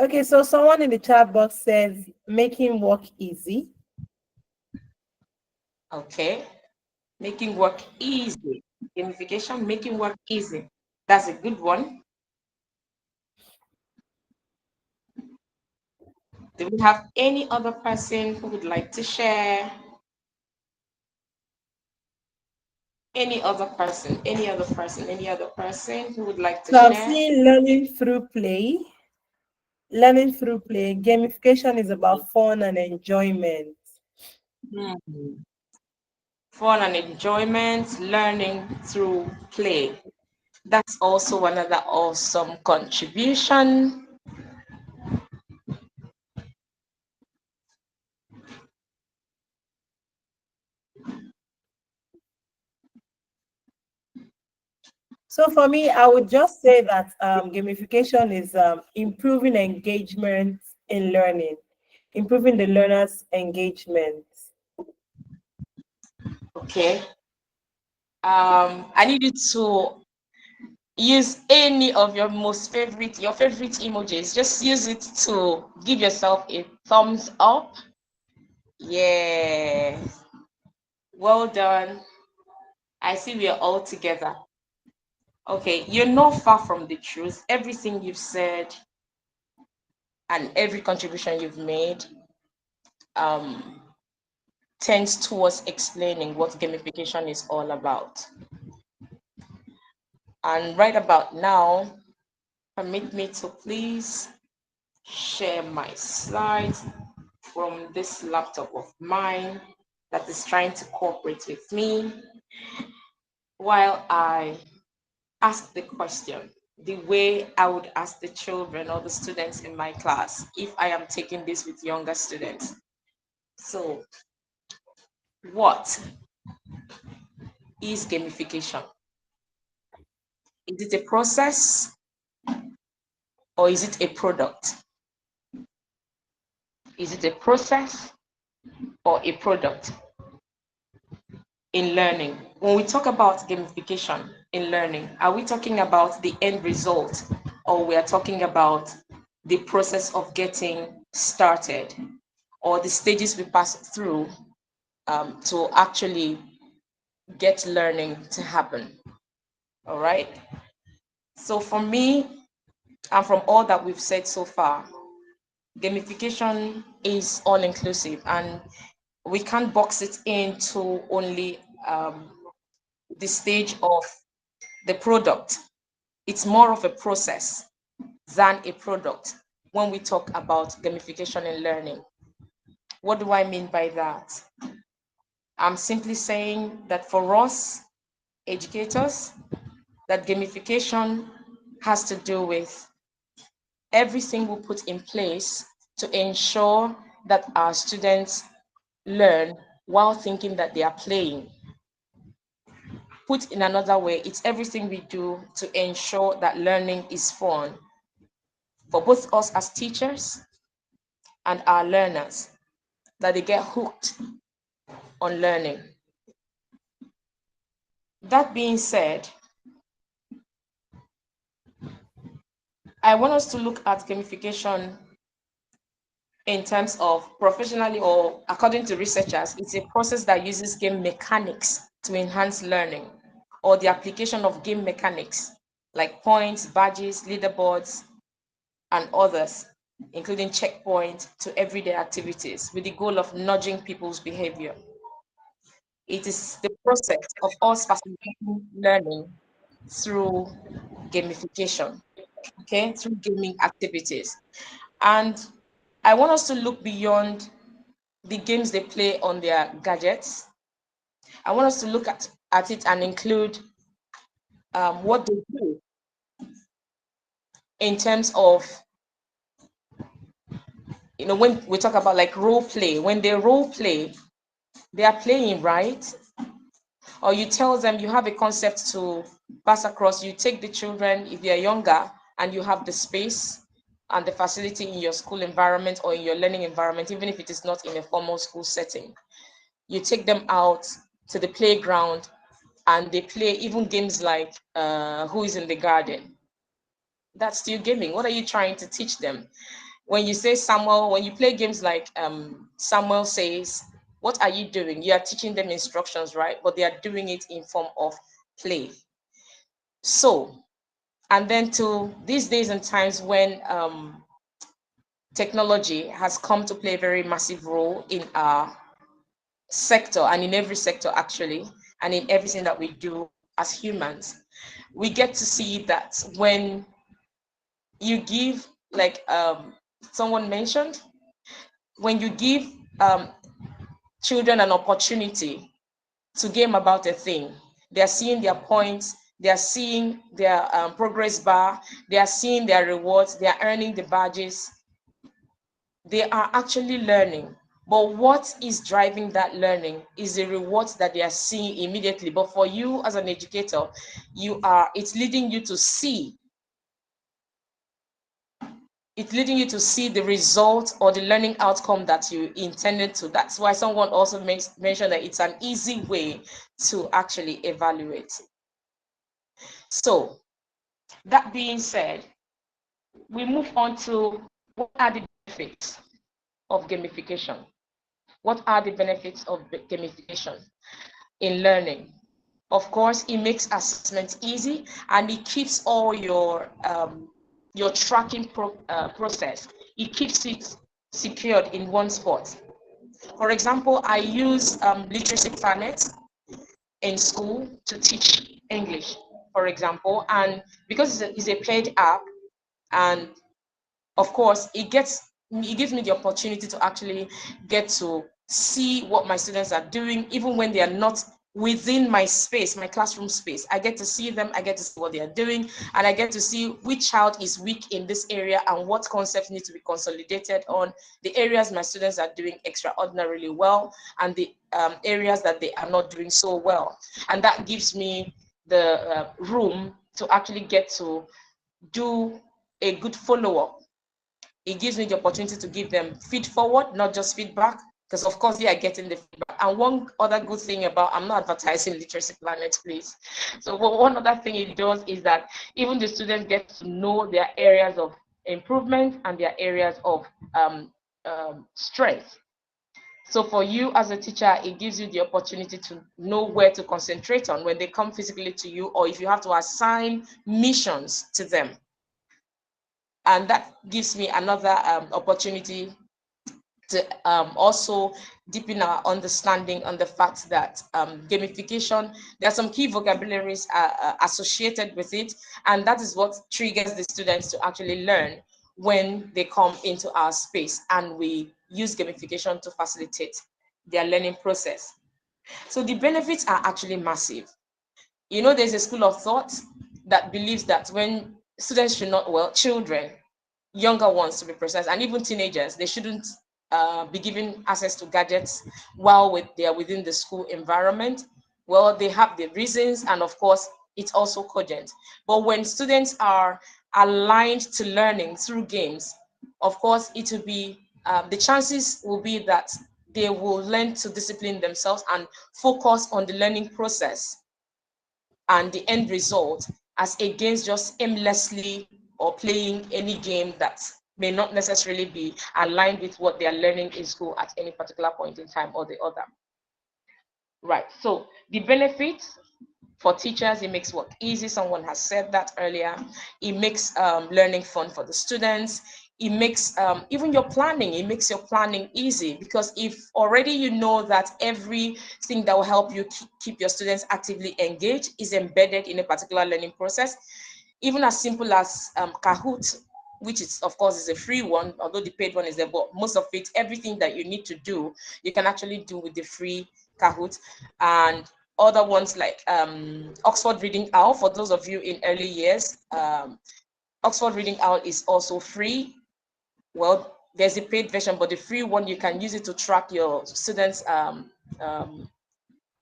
Okay, so someone in the chat box says making work easy. Okay. Making work easy. Gamification, making work easy. That's a good one. Do we have any other person who would like to share? Any other person? Any other person? Any other person who would like to So I'm share? seeing learning through play. Learning through play. Gamification is about fun and enjoyment. Hmm. Fun and enjoyment, learning through play. That's also another awesome contribution. So for me, I would just say that gamification is improving engagement in learning, improving the learner's engagement. Okay. I need you to use any of your favorite emojis. Just use it to give yourself a thumbs up. Yeah. Well done. I see we are all together. Okay, you're not far from the truth. Everything you've said and every contribution you've made um, tends towards explaining what gamification is all about. And right about now, permit me to please share my slides from this laptop of mine that is trying to cooperate with me while I ask the question the way I would ask the children or the students in my class if I am taking this with younger students. So, what is gamification? Is it a process or is it a product? Is it a process or a product in learning? When we talk about gamification in learning, are we talking about the end result or we are talking about the process of getting started or the stages we pass through to actually get learning to happen? All right. So for me, and from all that we've said so far, gamification is all inclusive and we can't box it into only the stage of the product. It's more of a process than a product when we talk about gamification in learning. What do I mean by that? I'm simply saying that for us educators, that gamification has to do with everything we put in place to ensure that our students learn while thinking that they are playing. Put in another way, it's everything we do to ensure that learning is fun for both us as teachers and our learners, that they get hooked on learning. That being said, I want us to look at gamification in terms of professionally or according to researchers, it's a process that uses game mechanics to enhance learning or the application of game mechanics like points, badges, leaderboards, and others, including checkpoints to everyday activities with the goal of nudging people's behavior. It is the process of us facilitating learning through gamification, okay, through gaming activities. And I want us to look beyond the games they play on their gadgets. I want us to look at it and include what they do in terms of, when we talk about like role play, when they role play, they are playing, right? Or you tell them you have a concept to pass across, you take the children, if they're younger, and you have the space and the facility in your school environment or in your learning environment, even if it is not in a formal school setting. You take them out to the playground and they play even games like Who is in the Garden. That's still gaming. What are you trying to teach them? When you say Samuel, when you play games like Samuel says, what are you doing? You are teaching them instructions, right? But they are doing it in form of play. So, and then to these days and times when technology has come to play a very massive role in our sector and in every sector actually, and in everything that we do as humans, we get to see that when you give, like someone mentioned, when you give children an opportunity to game about a thing, they are seeing their points, they are seeing their progress bar, they are seeing their rewards, they are earning the badges, they are actually learning. But what is driving that learning is the rewards that they are seeing immediately. But for you as an educator, it's leading you to see the result or the learning outcome that you intended to. That's why someone also mentioned that it's an easy way to actually evaluate. So that being said, we move on to what are the benefits of gamification? What are the benefits of gamification in learning? Of course, it makes assessment easy and it keeps all your tracking process. It keeps it secured in one spot. For example, I use Literacy Planet in school to teach English, for example, and because it's a paid app, and of course it gives me the opportunity to actually get to see what my students are doing even when they are not within my space, my classroom space. I get to see them, I get to see what they are doing, and I get to see which child is weak in this area and what concepts need to be consolidated on, the areas my students are doing extraordinarily well and the areas that they are not doing so well. And that gives me the room to actually get to do a good follow-up. It gives me the opportunity to give them feed forward, not just feedback, because of course they are getting the feedback. And one other good thing about, I'm not advertising Literacy Planet, please. So one other thing it does is that even the students get to know their areas of improvement and their areas of strength. So for you as a teacher, it gives you the opportunity to know where to concentrate on when they come physically to you, or if you have to assign missions to them. And that gives me another opportunity to also deepen our understanding on the fact that gamification, there are some key vocabularies associated with it, and that is what triggers the students to actually learn when they come into our space, and we use gamification to facilitate their learning process. So the benefits are actually massive. You know, there's a school of thought that believes that when students should not, well, children, younger ones to be precise, and even teenagers, they shouldn't be given access to gadgets while they are within the school environment. Well, they have the reasons, and of course, it's also cogent. But when students are aligned to learning through games, of course, it will be the chances will be that they will learn to discipline themselves and focus on the learning process and the end result, as against just aimlessly or playing any game that may not necessarily be aligned with what they are learning in school at any particular point in time or the other. Right, so the benefits for teachers, it makes work easy. Someone has said that earlier. It makes learning fun for the students. It makes even your planning, it makes your planning easy, because if already you know that everything that will help you keep your students actively engaged is embedded in a particular learning process, even as simple as Kahoot, which is of course is a free one, although the paid one is there, but most of it, everything that you need to do, you can actually do with the free Kahoot. And other ones like Oxford Reading Owl, for those of you in early years, Oxford Reading Owl is also free. Well, there's a paid version, but the free one, you can use it to track your students'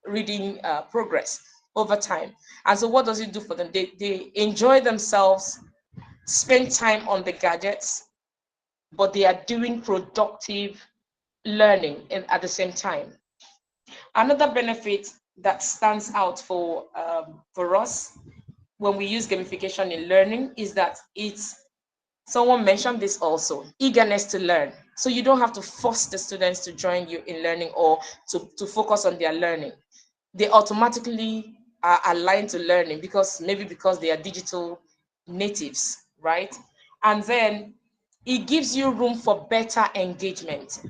reading progress over time. And so what does it do for them? They enjoy themselves, spend time on the gadgets, but they are doing productive learning at the same time. Another benefit that stands out for us when we use gamification in learning is that Someone mentioned this also, eagerness to learn. So you don't have to force the students to join you in learning or to focus on their learning. They automatically are aligned to learning because maybe because they are digital natives, right? And then it gives you room for better engagement.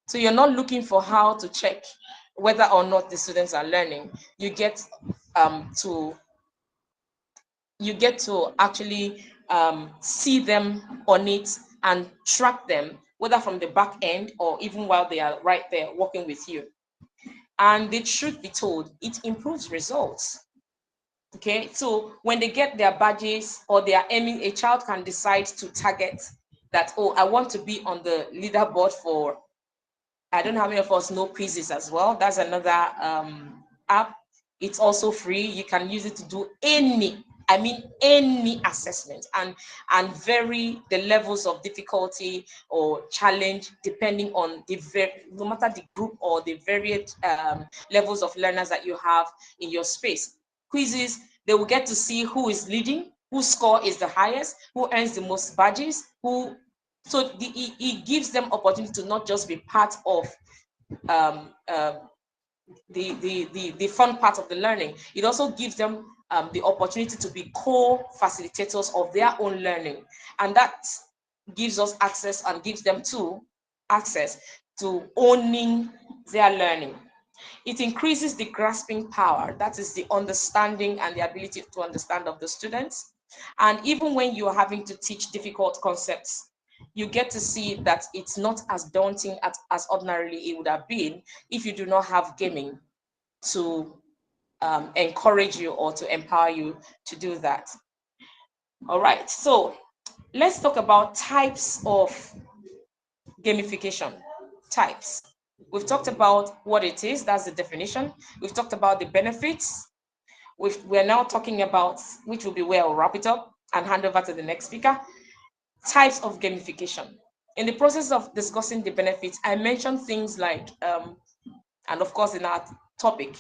So you're not looking for how to check whether or not the students are learning. To you get to actually see them on it and track them, whether from the back end or even while they are right there working with you. And the truth be told, it improves results. Okay, so when they get their badges or they are aiming, a child can decide to target that, oh, I want to be on the leaderboard for, I don't know how many of us know quizzes as well. That's another app. It's also free. You can use it to do any assessment and vary the levels of difficulty or challenge depending on no matter the group or the varied levels of learners that you have in your space. Quizzes, they will get to see who is leading, whose score is the highest, who earns the most badges, it gives them opportunity to not just be part of um, the fun part of the learning. It also gives them the opportunity to be co-facilitators of their own learning, and that gives us access and gives them access to owning their learning. It increases the grasping power, that is the understanding and the ability to understand of the students. And even when you're having to teach difficult concepts, you get to see that it's not as daunting as ordinarily it would have been if you do not have gaming to encourage you or to empower you to do that. All right, so let's talk about types of gamification. Types. We've talked about what it is, that's the definition. We've talked about the benefits. We're now talking about, which will be where I'll wrap it up and hand over to the next speaker, types of gamification. In the process of discussing the benefits, I mentioned things like, and of course in our topic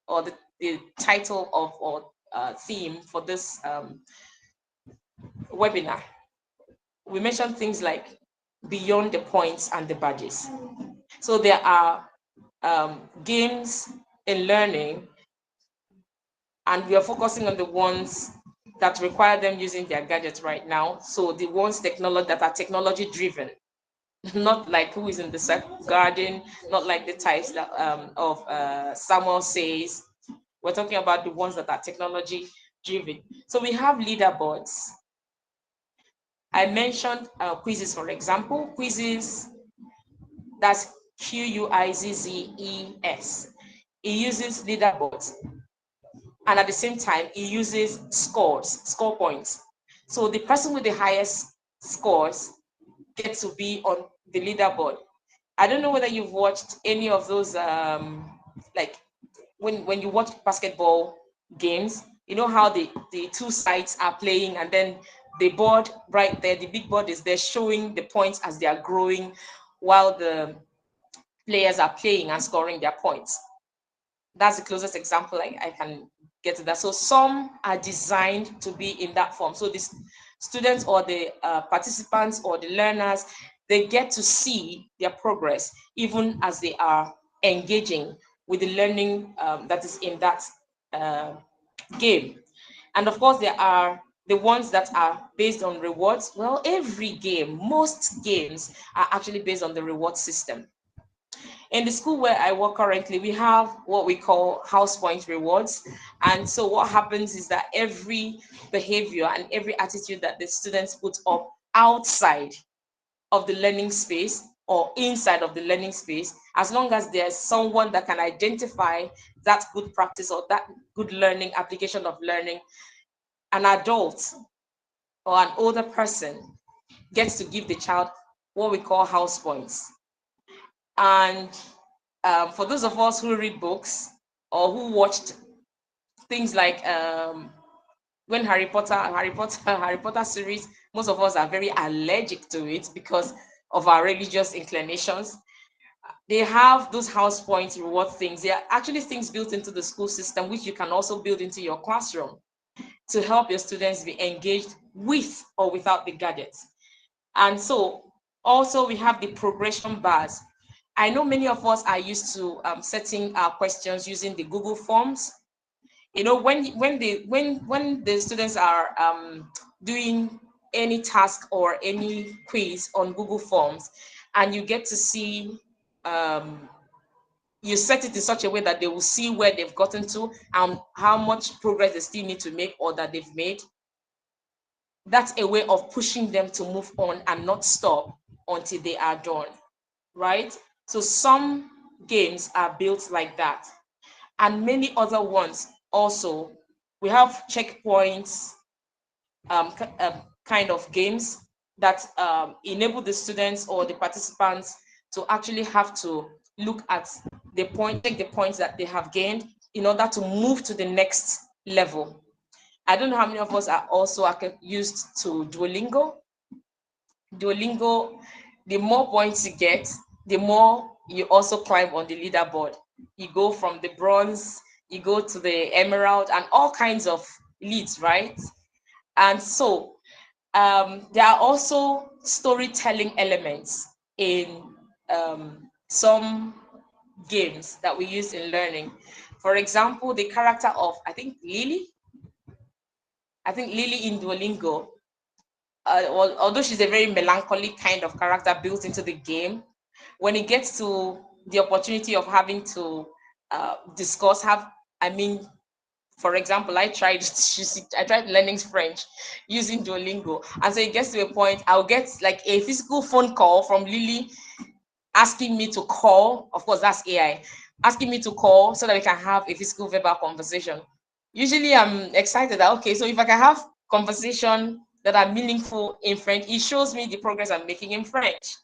or the title of or theme for this webinar, we mentioned things like beyond the points and the badges. So there are games in learning, and we are focusing on the ones that require them using their gadgets right now. So the ones that are technology driven, not like who is in the garden, not like the types that of Samuel says. We're talking about the ones that are technology driven. So we have leaderboards. I mentioned quizzes, for example. Quizzes, that's Quizzes. It uses leaderboards. And at the same time, it uses score points. So the person with the highest scores gets to be on the leaderboard. I don't know whether you've watched any of those, like when you watch basketball games, you know how the two sides are playing, and then the board right there, the big board is there showing the points as they are growing while the players are playing and scoring their points. That's the closest example I can get to that. So some are designed to be in that form. So the students or the participants or the learners, they get to see their progress even as they are engaging with the learning that is in that game. And of course, there are the ones that are based on rewards. Well, most games are actually based on the reward system. In the school where I work currently, we have what we call house point rewards. And so what happens is that every behavior and every attitude that the students put up outside of the learning space or inside of the learning space, as long as there's someone that can identify that good practice or that good learning, application of learning, an adult or an older person gets to give the child what we call house points. And for those of us who read books or who watched things like when Harry Potter series, most of us are very allergic to it because of our religious inclinations. They have those house points reward things. They are actually things built into the school system, which you can also build into your classroom to help your students be engaged with or without the gadgets. And so also we have the progression bars. I know many of us are used to setting our questions using the Google Forms. You know, when the students are doing any task or any quiz on Google Forms, and you get to see, you set it in such a way that they will see where they've gotten to and how much progress they still need to make or that they've made. That's a way of pushing them to move on and not stop until they are done, right? So some games are built like that, and many other ones also. We have checkpoints, kind of games that enable the students or the participants to actually have to look at the point, take the points that they have gained in order to move to the next level. I don't know how many of us are also used to Duolingo. Duolingo, the more points you get, the more you also climb on the leaderboard. You go from the bronze, you go to the emerald, and all kinds of leads, right? And so there are also storytelling elements in some games that we use in learning. For example, the character of, I think Lily in Duolingo, although she's a very melancholic kind of character built into the game, when it gets to the opportunity of having to discuss, I mean, for example, I tried learning French using Duolingo, and so it gets to a point I'll get like a physical phone call from Lily asking me to call. Of course, that's AI, asking me to call so that we can have a physical verbal conversation. Usually, I'm excited that okay, so if I can have conversation that are meaningful in French, it shows me the progress I'm making in French,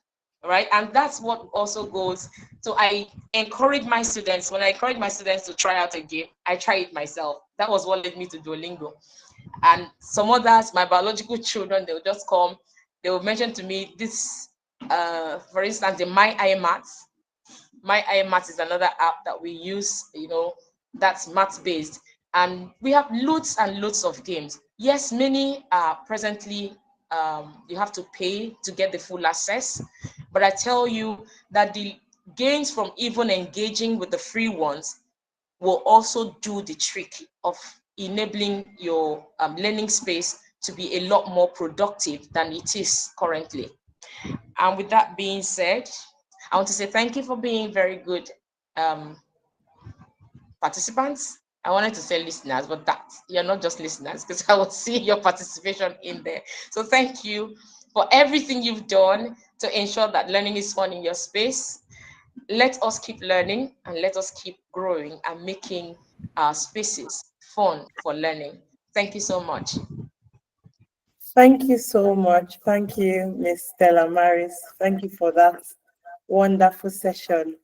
right? And that's what also goes. So I encourage my students, when I encourage my students to try out a game, I try it myself. That was what led me to Duolingo. And some others, my biological children, they'll just come, they will mention to me this, for instance, the My iMaths. My iMaths is another app that we use, that's math based. And we have loads and loads of games. Yes, many are presently, you have to pay to get the full access. But I tell you that the gains from even engaging with the free ones will also do the trick of enabling your learning space to be a lot more productive than it is currently. And with that being said, I want to say thank you for being very good um, participants. I wanted to say listeners, but that you're not just listeners because I will see your participation in there. So thank you for everything you've done to ensure that learning is fun in your space. Let us keep learning and let us keep growing and making our spaces fun for learning. Thank you so much. Thank you so much. Thank you, Miss Stella Maris. Thank you for that wonderful session.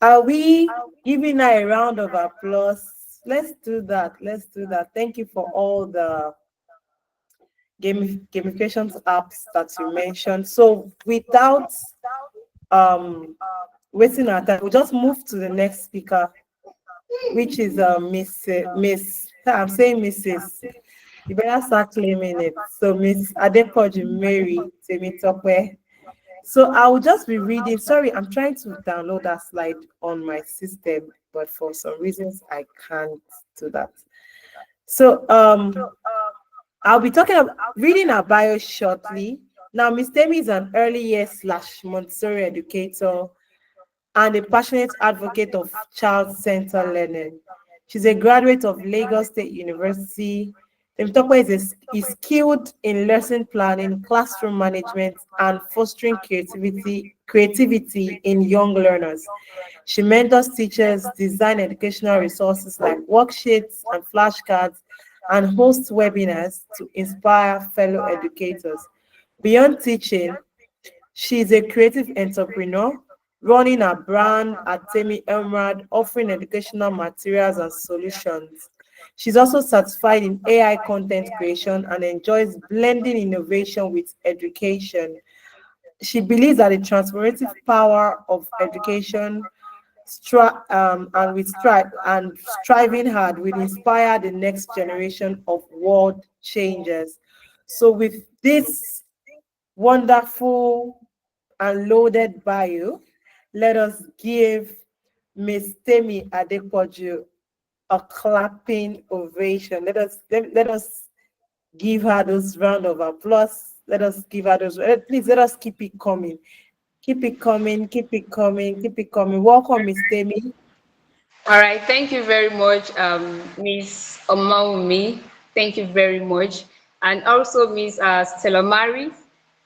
Are we giving her a round of applause? Let's do that. Let's do that. Thank you for all the gamification apps that you mentioned. So without um wasting our time, we'll just move to the next speaker, which is Miss. I'm saying Mrs. You better start claiming it. So Miss Adepoju Mary Temitope. So I will just be reading. Sorry, I'm trying to download that slide on my system, but for some reasons I can't do that. So I'll be talking about reading her bio shortly. Now, Miss Temi is an early years slash Montessori educator and a passionate advocate of child-centered learning. She's a graduate of Lagos State University. Temitope is skilled in lesson planning, classroom management, and fostering creativity in young learners. She mentors teachers, design educational resources like worksheets and flashcards, and hosts webinars to inspire fellow educators. Beyond teaching, she is a creative entrepreneur, running a brand at Temi Emerald, offering educational materials and solutions. She's also certified in AI content creation and enjoys blending innovation with education. She believes that the transformative power of education and striving hard will inspire the next generation of world changers. So with this wonderful and loaded bio, let us give Miss Temi Adepoju a clapping ovation. Let us give her those round of applause. Let us give her those. Please let us keep it coming. Keep it coming. Keep it coming. Keep it coming. Welcome, Miss Temi. All right, thank you very much, Miss Omaumi. Thank you very much. And also, Miss Stella Mari,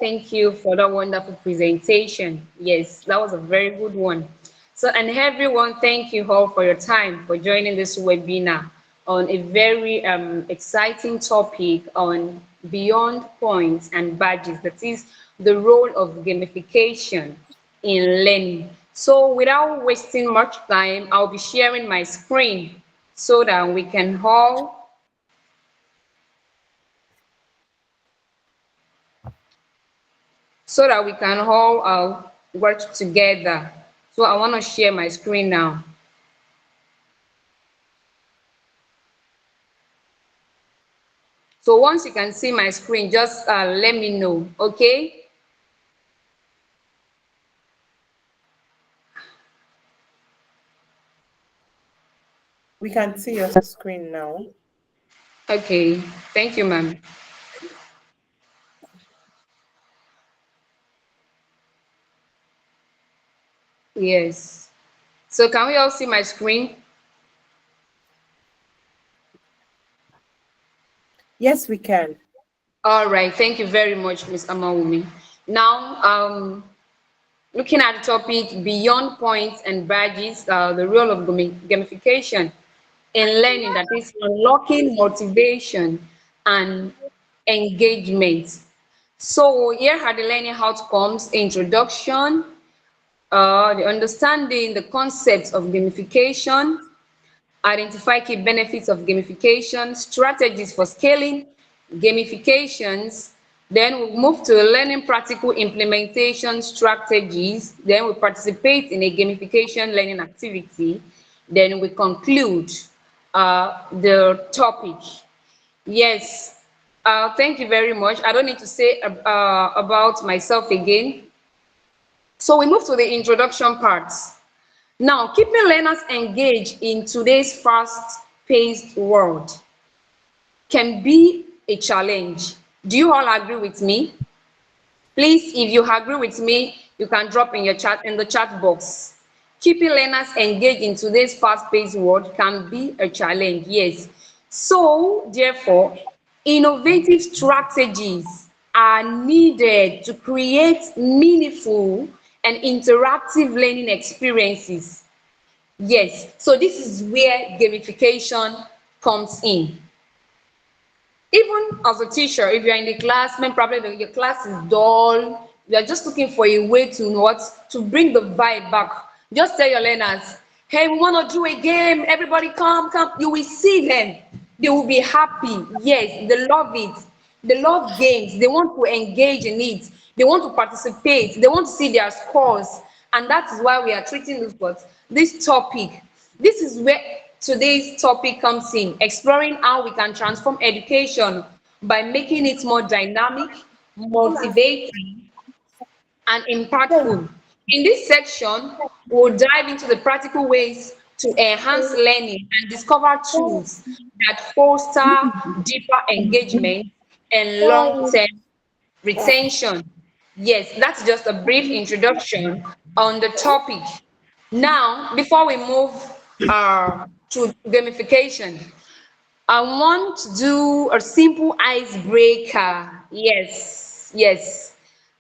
thank you for that wonderful presentation. Yes, that was a very good one. So, and everyone, thank you all for your time for joining this webinar on a very exciting topic on beyond points and badges, that is the role of gamification in learning. So without wasting much time, I'll be sharing my screen so that we can all work together. So I want to share my screen now. So once you can see my screen, just let me know, okay? We can see your screen now. Okay, thank you, ma'am. Yes. So can we all see my screen? Yes, we can. All right, thank you very much, Miss Amawumi. Now, looking at the topic beyond points and badges, the role of gamification in learning, that is unlocking motivation and engagement. So here are the learning outcomes: introduction, the understanding the concepts of gamification, identify key benefits of gamification, strategies for scaling gamifications. Then we move to learning practical implementation strategies. Then we participate in a gamification learning activity. Then we conclude the topic. Yes, thank you very much. I don't need to say about myself again. So we move to the introduction part. Now, keeping learners engaged in today's fast-paced world can be a challenge. Do you all agree with me? Please, if you agree with me, you can drop in the chat box. Keeping learners engaged in today's fast-paced world can be a challenge, yes. So, therefore, innovative strategies are needed to create meaningful and interactive learning experiences. Yes, so this is where gamification comes in. Even as a teacher, if you're in the class, maybe probably your class is dull, you're just looking for a way to what to bring the vibe back. Just tell your learners, hey, we want to do a game, everybody come, come. You will see them. They will be happy. Yes, they love it. They love games. They want to engage in it. They want to participate. They want to see their scores. And that is why we are treating this topic. This is where today's topic comes in, exploring how we can transform education by making it more dynamic, motivating, and impactful. In this section, we'll dive into the practical ways to enhance learning and discover tools that foster deeper engagement and long-term retention. Yes, that's just a brief introduction on the topic. Now, before we move to gamification, I want to do a simple icebreaker. Yes, yes.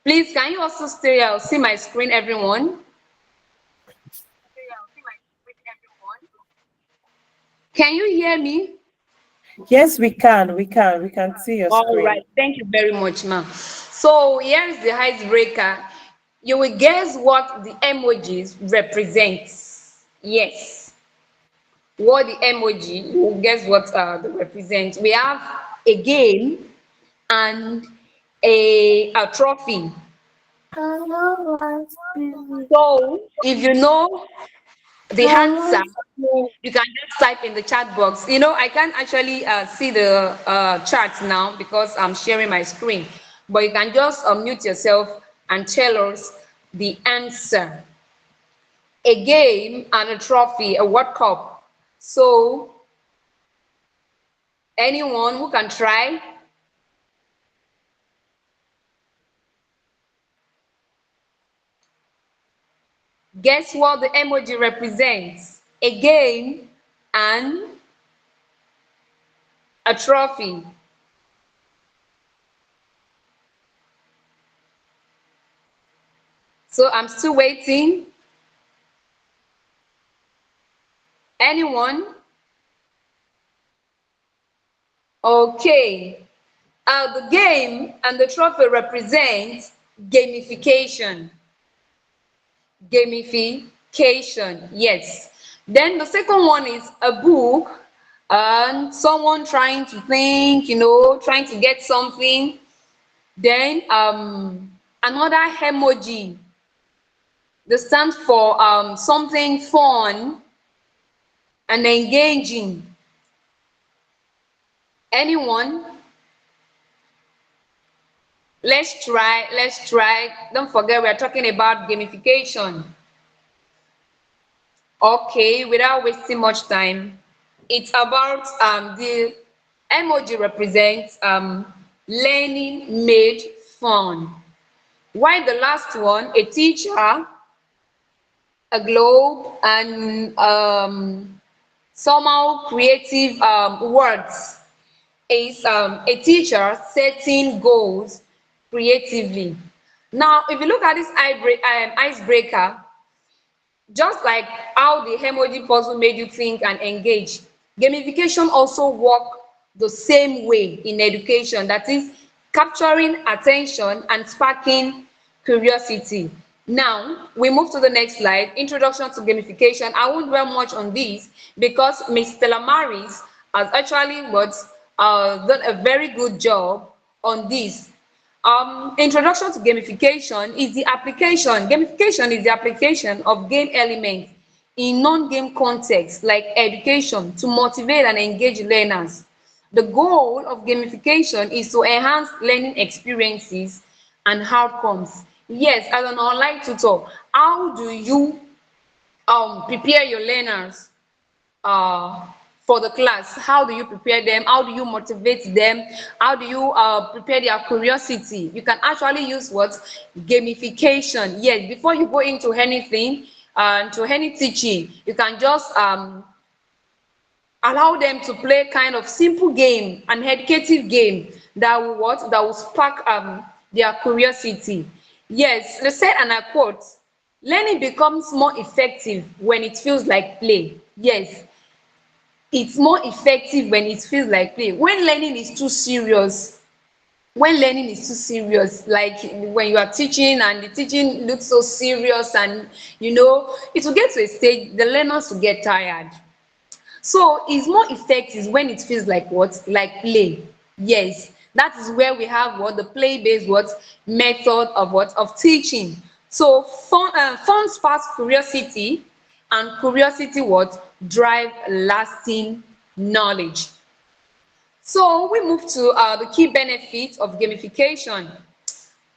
Please, can you also see my screen, everyone? Can you hear me? Yes, we can. We can. We can see your All screen. right, thank you very much, ma'am. So here's the icebreaker. You will guess what the emojis represent. Yes, what the emoji, you will guess what they represent. We have a game and a trophy. So if you know the answer, you can just type in the chat box. You know, I can't actually see the chart now because I'm sharing my screen. but you can just unmute yourself and tell us the answer. A game and a trophy, a World Cup. So, anyone who can try? Guess what the emoji represents? A game and a trophy. So I'm still waiting. Anyone? Okay. The game and the trophy represent gamification. Gamification, yes. Then the second one is a book and someone trying to think, trying to get something. Then another emoji that stands for something fun and engaging. Anyone? Let's try. Don't forget, we're talking about gamification. Okay, without wasting much time, it's about the emoji represents learning made fun. While the last one, a teacher, a globe, and somehow creative words is a teacher setting goals creatively. Now, if you look at this icebreaker, just like how the emoji puzzle made you think and engage, gamification also work the same way in education, that is capturing attention and sparking curiosity. Now, we move to the next slide, introduction to gamification. I won't dwell much on this because Ms. Stella Maris has actually done a very good job on this. Introduction to gamification is the application. Gamification is the application of game elements in non-game context like education to motivate and engage learners. The goal of gamification is to enhance learning experiences and outcomes. Yes, as an online tutor, how do you prepare your learners uh, for the class? How do you prepare them? How do you motivate them? How do you prepare their curiosity? You can actually use what? Gamification. Yes, before you go into anything, into any teaching, you can just allow them to play kind of simple game, an educative game that will what? That will spark their curiosity. Yes, they said, and I quote, learning becomes more effective when it feels like play. Yes, it's more effective when it feels like play. When learning is too serious, like when you are teaching and the teaching looks so serious, and it will get to a stage the learners will get tired. So it's more effective when it feels like what? Like play. Yes, that is where we have what? The play-based what? Method of what? Of teaching. So fun sparks curiosity, and curiosity what? Drive lasting knowledge. So we move to the key benefits of gamification.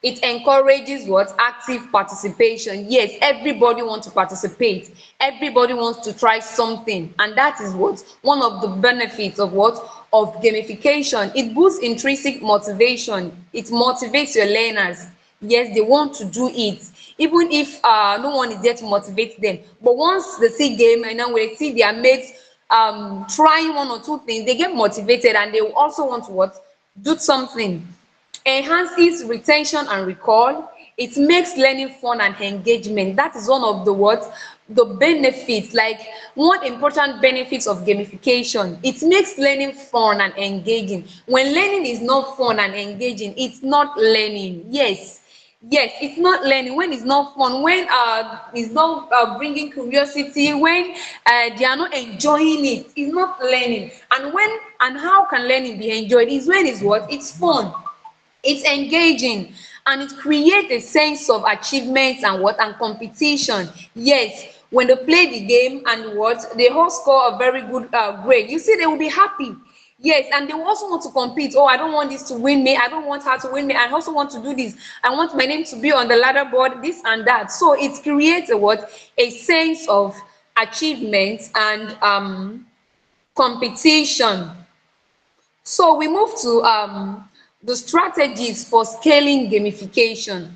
It encourages what? Active participation. Yes, everybody wants to participate. Everybody wants to try something, and that is what? One of the benefits of what? Of gamification. It boosts intrinsic motivation. It motivates your learners. Yes, they want to do it, even if no one is there to motivate them. But once they see game and then when they see their mates trying one or two things, they get motivated and they will also want to what? Do something. Enhances retention and recall. It makes learning fun and engagement. That is one of the what? The benefits, like one important benefits of gamification. It makes learning fun and engaging. When learning is not fun and engaging, it's not learning. Yes, it's not learning. When it's not fun, when it's not bringing curiosity, when they are not enjoying it, it's not learning. And how can learning be enjoyed? Is when it's what? It's fun, it's engaging, and it creates a sense of achievement and what? And competition. Yes, when they play the game and what? They all score a very good grade, you see, they will be happy. Yes, and they will also want to compete. Oh, I don't want this to win me. I don't want her to win me. I also want to do this. I want my name to be on the ladder board, this and that. So it creates a what? A sense of achievement and competition. So we move to the strategies for scaling gamification.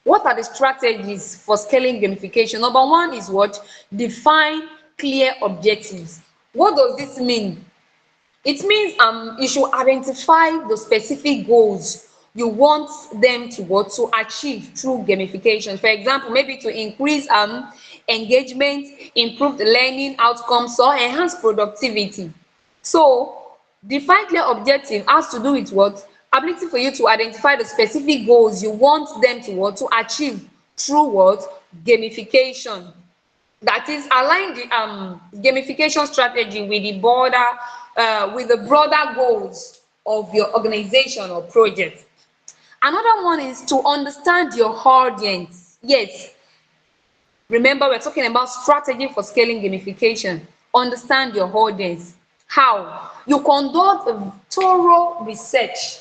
What are the strategies for scaling gamification? Number one is what? Define clear objectives. What does this mean? It means you should identify the specific goals you want them to what? To achieve through gamification. For example, maybe to increase engagement, improve the learning outcomes, or enhance productivity. So define clear objective has to do with what? Ability for you to identify the specific goals you want them to what? To achieve through what? Gamification. That is, align the gamification strategy with the broader goals of your organization or project. Another one is to understand your audience. Yes, remember we're talking about strategy for scaling gamification. Understand your audience. How? You conduct a thorough research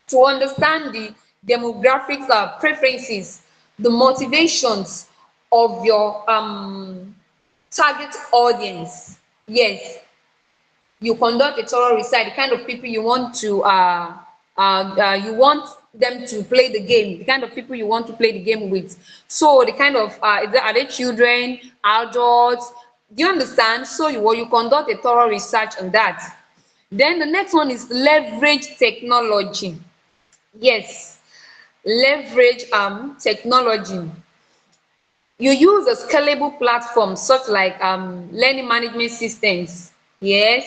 to understand the demographics, preferences, the motivations of your target audience. Yes, you conduct a thorough research, the kind of people you want to you want them to play the game, the kind of people you want to play the game with. So the kind of are they children, adults? Do you understand? So you conduct a thorough research on that. Then the next one is leverage technology. Yes, leverage technology. You use a scalable platform such like learning management systems, yes,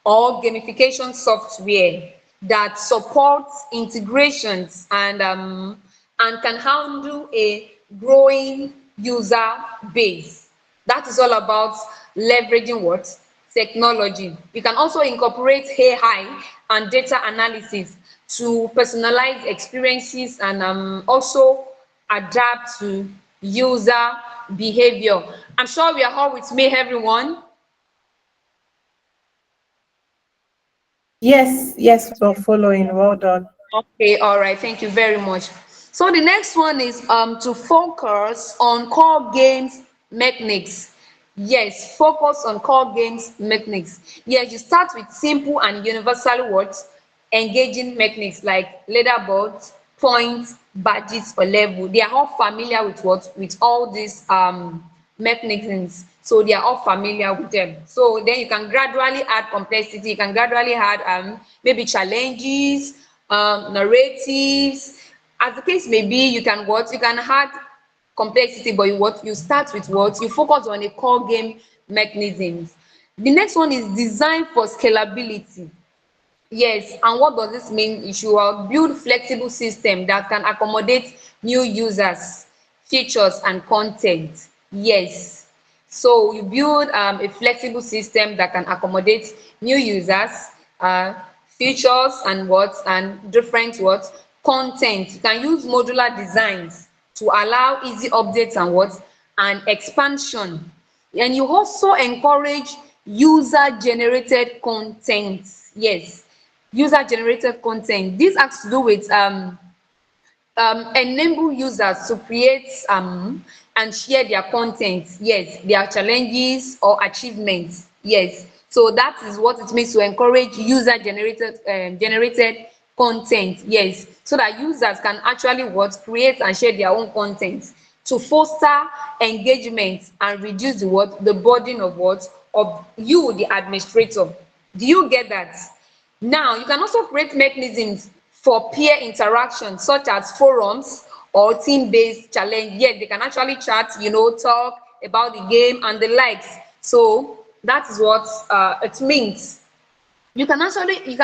or gamification software that supports integrations and can handle a growing user base. That is all about leveraging what? Technology. You can also incorporate AI and data analysis to personalize experiences and also adapt to user behavior. I'm sure we are all with me, everyone. Yes, we're following. Well done. Okay, all right, thank you very much. So the next one is to focus on core games mechanics. Yes, focus on core games mechanics. Yes, you start with simple and universal words, engaging mechanics like leaderboards, points, badges, or level. They are all familiar with what? With all these mechanisms. So they are all familiar with them. So then you can gradually add complexity. You can gradually add maybe challenges, narratives. As the case may be, you can what? You can add complexity, but you start with what? You focus on a core game mechanisms. The next one is design for scalability. Yes, and what does this mean? You should build flexible system that can accommodate new users, features, and content. Yes, so you build a flexible system that can accommodate new users, features, and different content. You can use modular designs to allow easy updates and and expansion. And you also encourage user generated content. Yes, user generated content. This has to do with enable users to create and share their content. Yes, their challenges or achievements. Yes, so that is what it means to encourage user generated content. Yes, so that users can actually create and share their own content to foster engagement and reduce the burden of of you, the administrator. Do you get that? Now, you can also create mechanisms for peer interaction, such as forums or team-based challenge. Yes, they can actually chat, talk about the game and the likes. So that is what it means. You can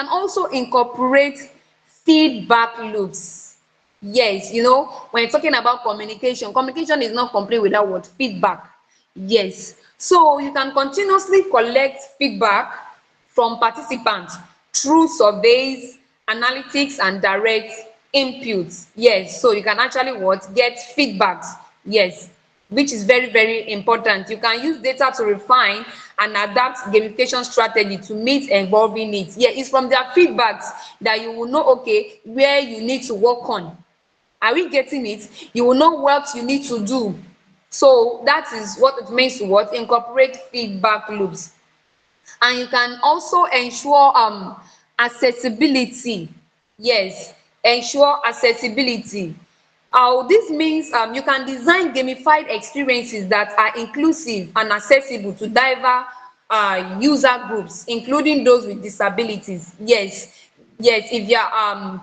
also incorporate feedback loops. Yes, when you're talking about communication is not complete without feedback. Yes, so you can continuously collect feedback from participants through surveys, analytics, and direct inputs. Yes, so you can actually get feedbacks. Yes, which is very, very important. You can use data to refine and adapt gamification strategy to meet evolving needs. Yeah, it's from their feedbacks that you will know, okay, where you need to work on. Are we getting it? You will know what you need to do. So that is what it means to what? Incorporate feedback loops. And you can also ensure accessibility. Yes, ensure accessibility. This means you can design gamified experiences that are inclusive and accessible to diverse user groups, including those with disabilities. Yes, yes, if you are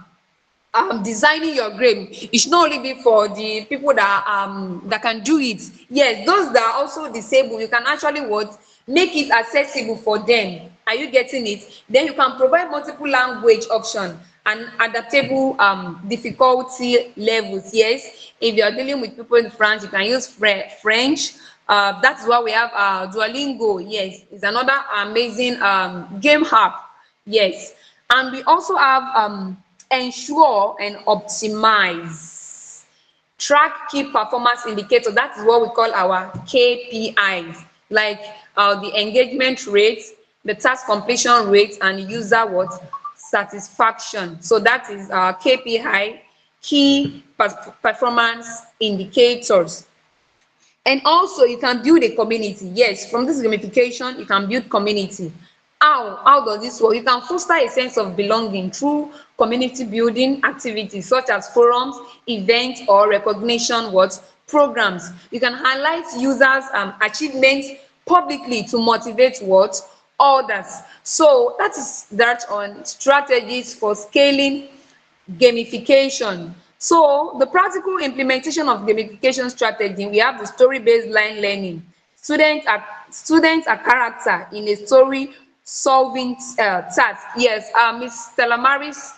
designing your game, it should not only be for the people that can do it. Yes, those that are also disabled, you can actually what? Make it accessible for them. Are you getting it? Then you can provide multiple language option and adaptable difficulty levels. Yes, if you are dealing with people in France, you can use French. That's why we have Duolingo. Yes, it's another amazing game app. Yes, and we also have ensure and optimize. Track key performance indicators. That is what we call our KPIs, like the engagement rate, the task completion rate, and user what? Satisfaction. So that is our KPI, key performance indicators. And also you can build a community. Yes, from this gamification you can build community. How does this work? You can foster a sense of belonging through community building activities such as forums, events, or recognition what? Programs. You can highlight users achievements publicly to motivate what? Others. So that is that on strategies for scaling gamification. So the practical implementation of gamification strategy, we have the story-based line learning. Students are character in a story solving task. Yes, Ms. Telamaris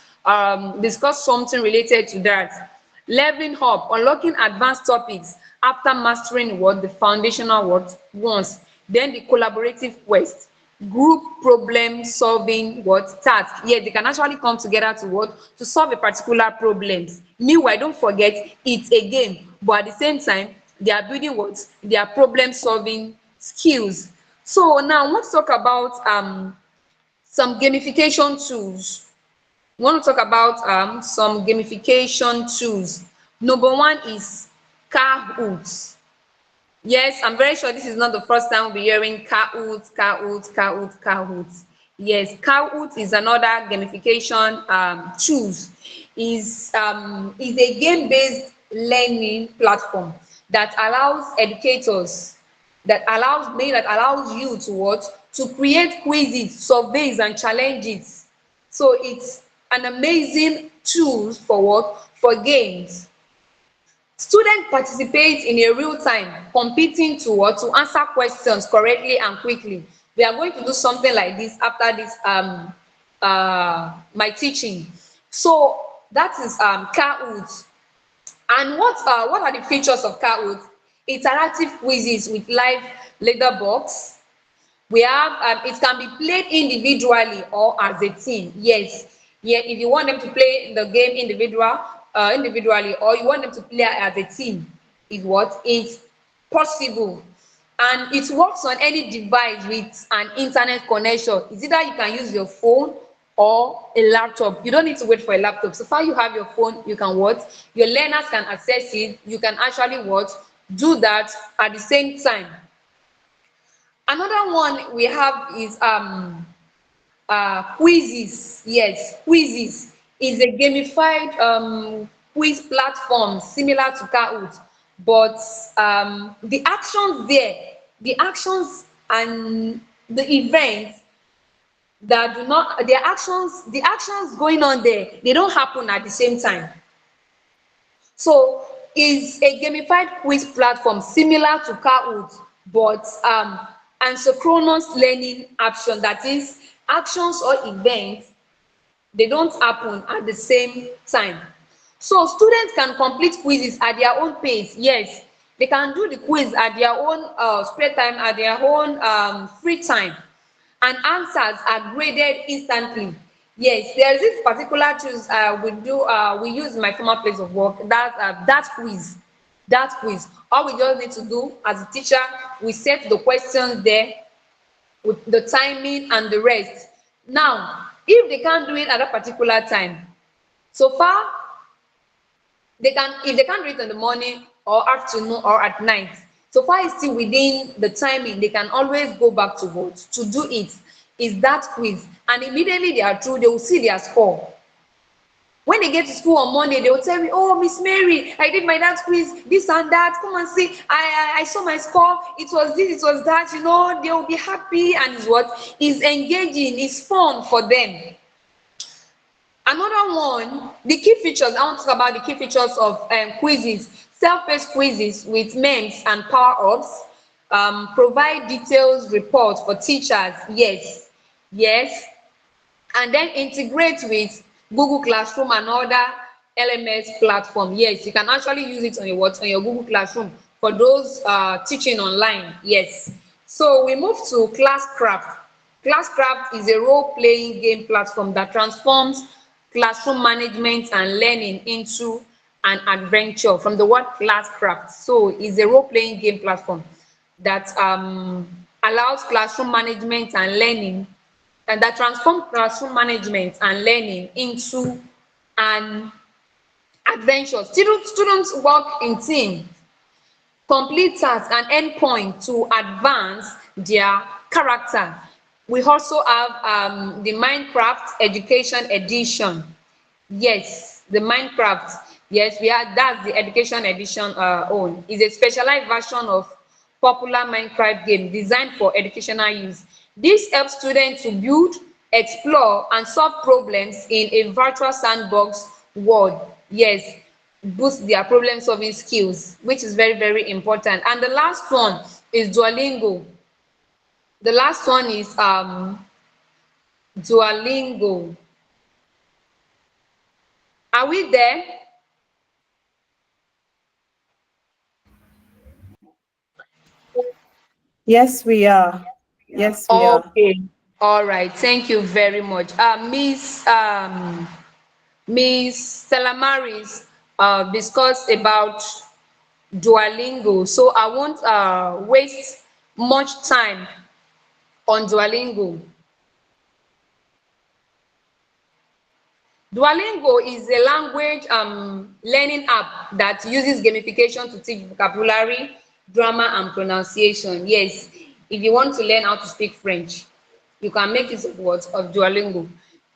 discussed something related to that. Leveling up, unlocking advanced topics after mastering what? The foundational what? Ones. Then the collaborative quest, group problem solving what? Task. Yeah, they can actually come together to what? To solve a particular problems. Meanwhile, don't forget it's a game, but at the same time they are building what? Their problem solving skills. So now I want to talk about some gamification tools. We want to talk about some gamification tools. Number one is Kahoot. Yes, I'm very sure this is not the first time we'll be hearing Kahoot, Kahoot, Kahoot, Kahoot. Yes, Kahoot is another gamification tools. Is a game-based learning platform that allows educators, that allows you to what? To create quizzes, surveys, and challenges. So it's an amazing tool for what? For games. Students participate in a real time, competing to what? To answer questions correctly and quickly. We are going to do something like this after this my teaching. So that is Kahoot. And what are the features of Kahoot? Interactive quizzes with live leaderboards. We have it can be played individually or as a team. Yes, yeah, if you want them to play the game individually, or you want them to play as a team, is what is possible. And it works on any device with an internet connection. It's either you can use your phone or a laptop. You don't need to wait for a laptop. So far you have your phone, you can what? Your learners can access it. You can actually what? Do that at the same time. Another one we have is quizzes. Yes, quizzes is a gamified quiz platform similar to Kahoot, but the actions there, the actions and the events that do not, the actions going on there, they don't happen at the same time. So is a gamified quiz platform similar to Kahoot, but asynchronous learning action, that is actions or events, they don't happen at the same time. So students can complete quizzes at their own pace. Yes, they can do the quiz at their own spare time, at their own free time, and answers are graded instantly. Yes, there is this particular tools we use in my former place of work, that quiz. That quiz, all we just need to do as a teacher, we set the questions there, with the timing and the rest. Now, if they can't do it at a particular time, so far they can, if they can't do it in the morning or afternoon or at night, so far it's still within the timing, they can always go back to what to do it is that quiz, and immediately they are through, they will see their score. When they get to school on Monday, they will tell me, "Oh, Miss Mary, I did my dance quiz, this and that. Come and see. I saw my score. It was this, it was that." You know, they will be happy, and it's what is engaging, it's fun for them. Another one, the key features. I want to talk about the key features of quizzes. Self-paced quizzes with memes and power-ups. Provide details reports for teachers. Yes, yes, and then integrate with Google Classroom and other LMS platform. Yes, you can actually use it on your what, on your Google Classroom for those teaching online. Yes. So we move to Classcraft. Classcraft is a role-playing game platform that transforms classroom management and learning into an adventure from the word Classcraft. So it's a role-playing game platform that allows classroom management and learning, and that transform classroom management and learning into an adventure. Students work in teams, complete tasks and endpoint to advance their character. We also have the Minecraft Education Edition. Yes, the Minecraft. Yes, we have, that's the Education Edition own. Is a specialized version of popular Minecraft game designed for educational use. This helps students to build, explore, and solve problems in a virtual sandbox world. Yes, boost their problem solving skills, which is very, very important. And the last one is Duolingo. The last one is Duolingo. Are we there? Yes, we are. Yes, we are. Okay. All right. Thank you very much. Miss Salamaris discussed about Duolingo. So I won't waste much time on Duolingo. Duolingo is a language learning app that uses gamification to teach vocabulary, grammar, and pronunciation. Yes, if you want to learn how to speak French, you can make use of what? Of Duolingo.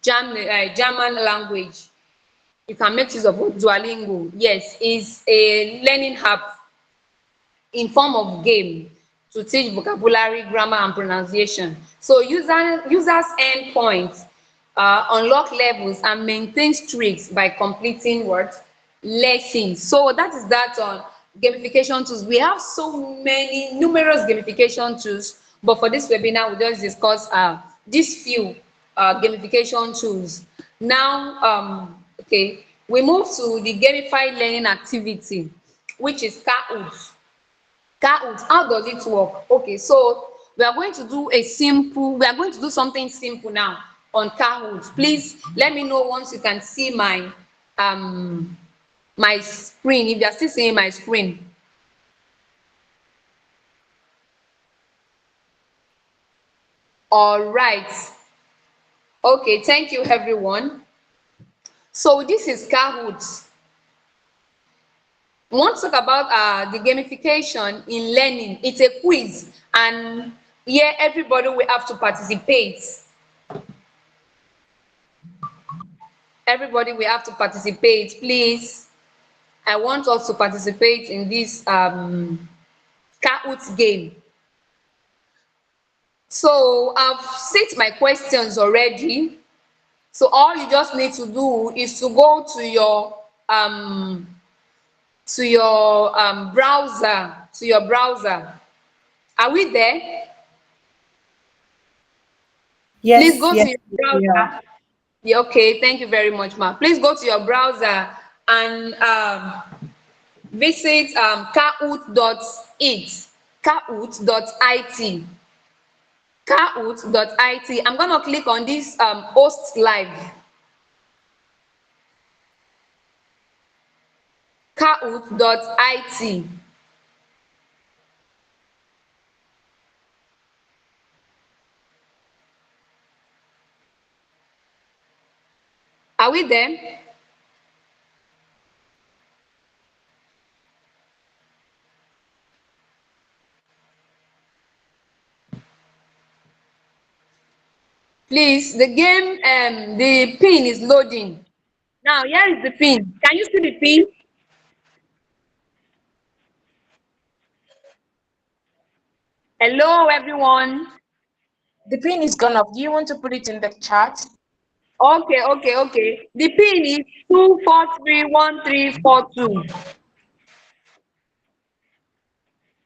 German language, you can make use of what? Duolingo. Yes, is a learning app in form of game to teach vocabulary, grammar, and pronunciation. So users earn points, unlock levels, and maintain streaks by completing what? Lessons. So that is that on gamification tools. We have so many numerous gamification tools, but for this webinar, we just discuss these few gamification tools. Now, okay, we move to the gamified learning activity, which is Kahoot. Kahoot, how does it work? Okay, so we are going to do a simple, we are going to do something simple now on Kahoot. Please let me know once you can see um my screen, if you are still seeing my screen. All right. Okay, thank you everyone. So this is Kahoot. We want to talk about the gamification in learning. It's a quiz, and here everybody will have to participate. Everybody will have to participate, please. I want us to participate in this Kahoot game. So I've set my questions already. So all you just need to do is to go to your browser, to your browser. Are we there? Please Yes, go to yes, your we are. browser. Yeah, okay, thank you very much, ma. Please go to your browser and visit kahoot.it, kahoot.it, kahoot.it. I'm gonna click on this host live, kahoot.it. Are we there? Please, the game, the pin is loading. Now, here is the pin. Can you see the pin? Hello, everyone. The pin is gone up. Do you want to put it in the chat? Okay. The pin is 2431342.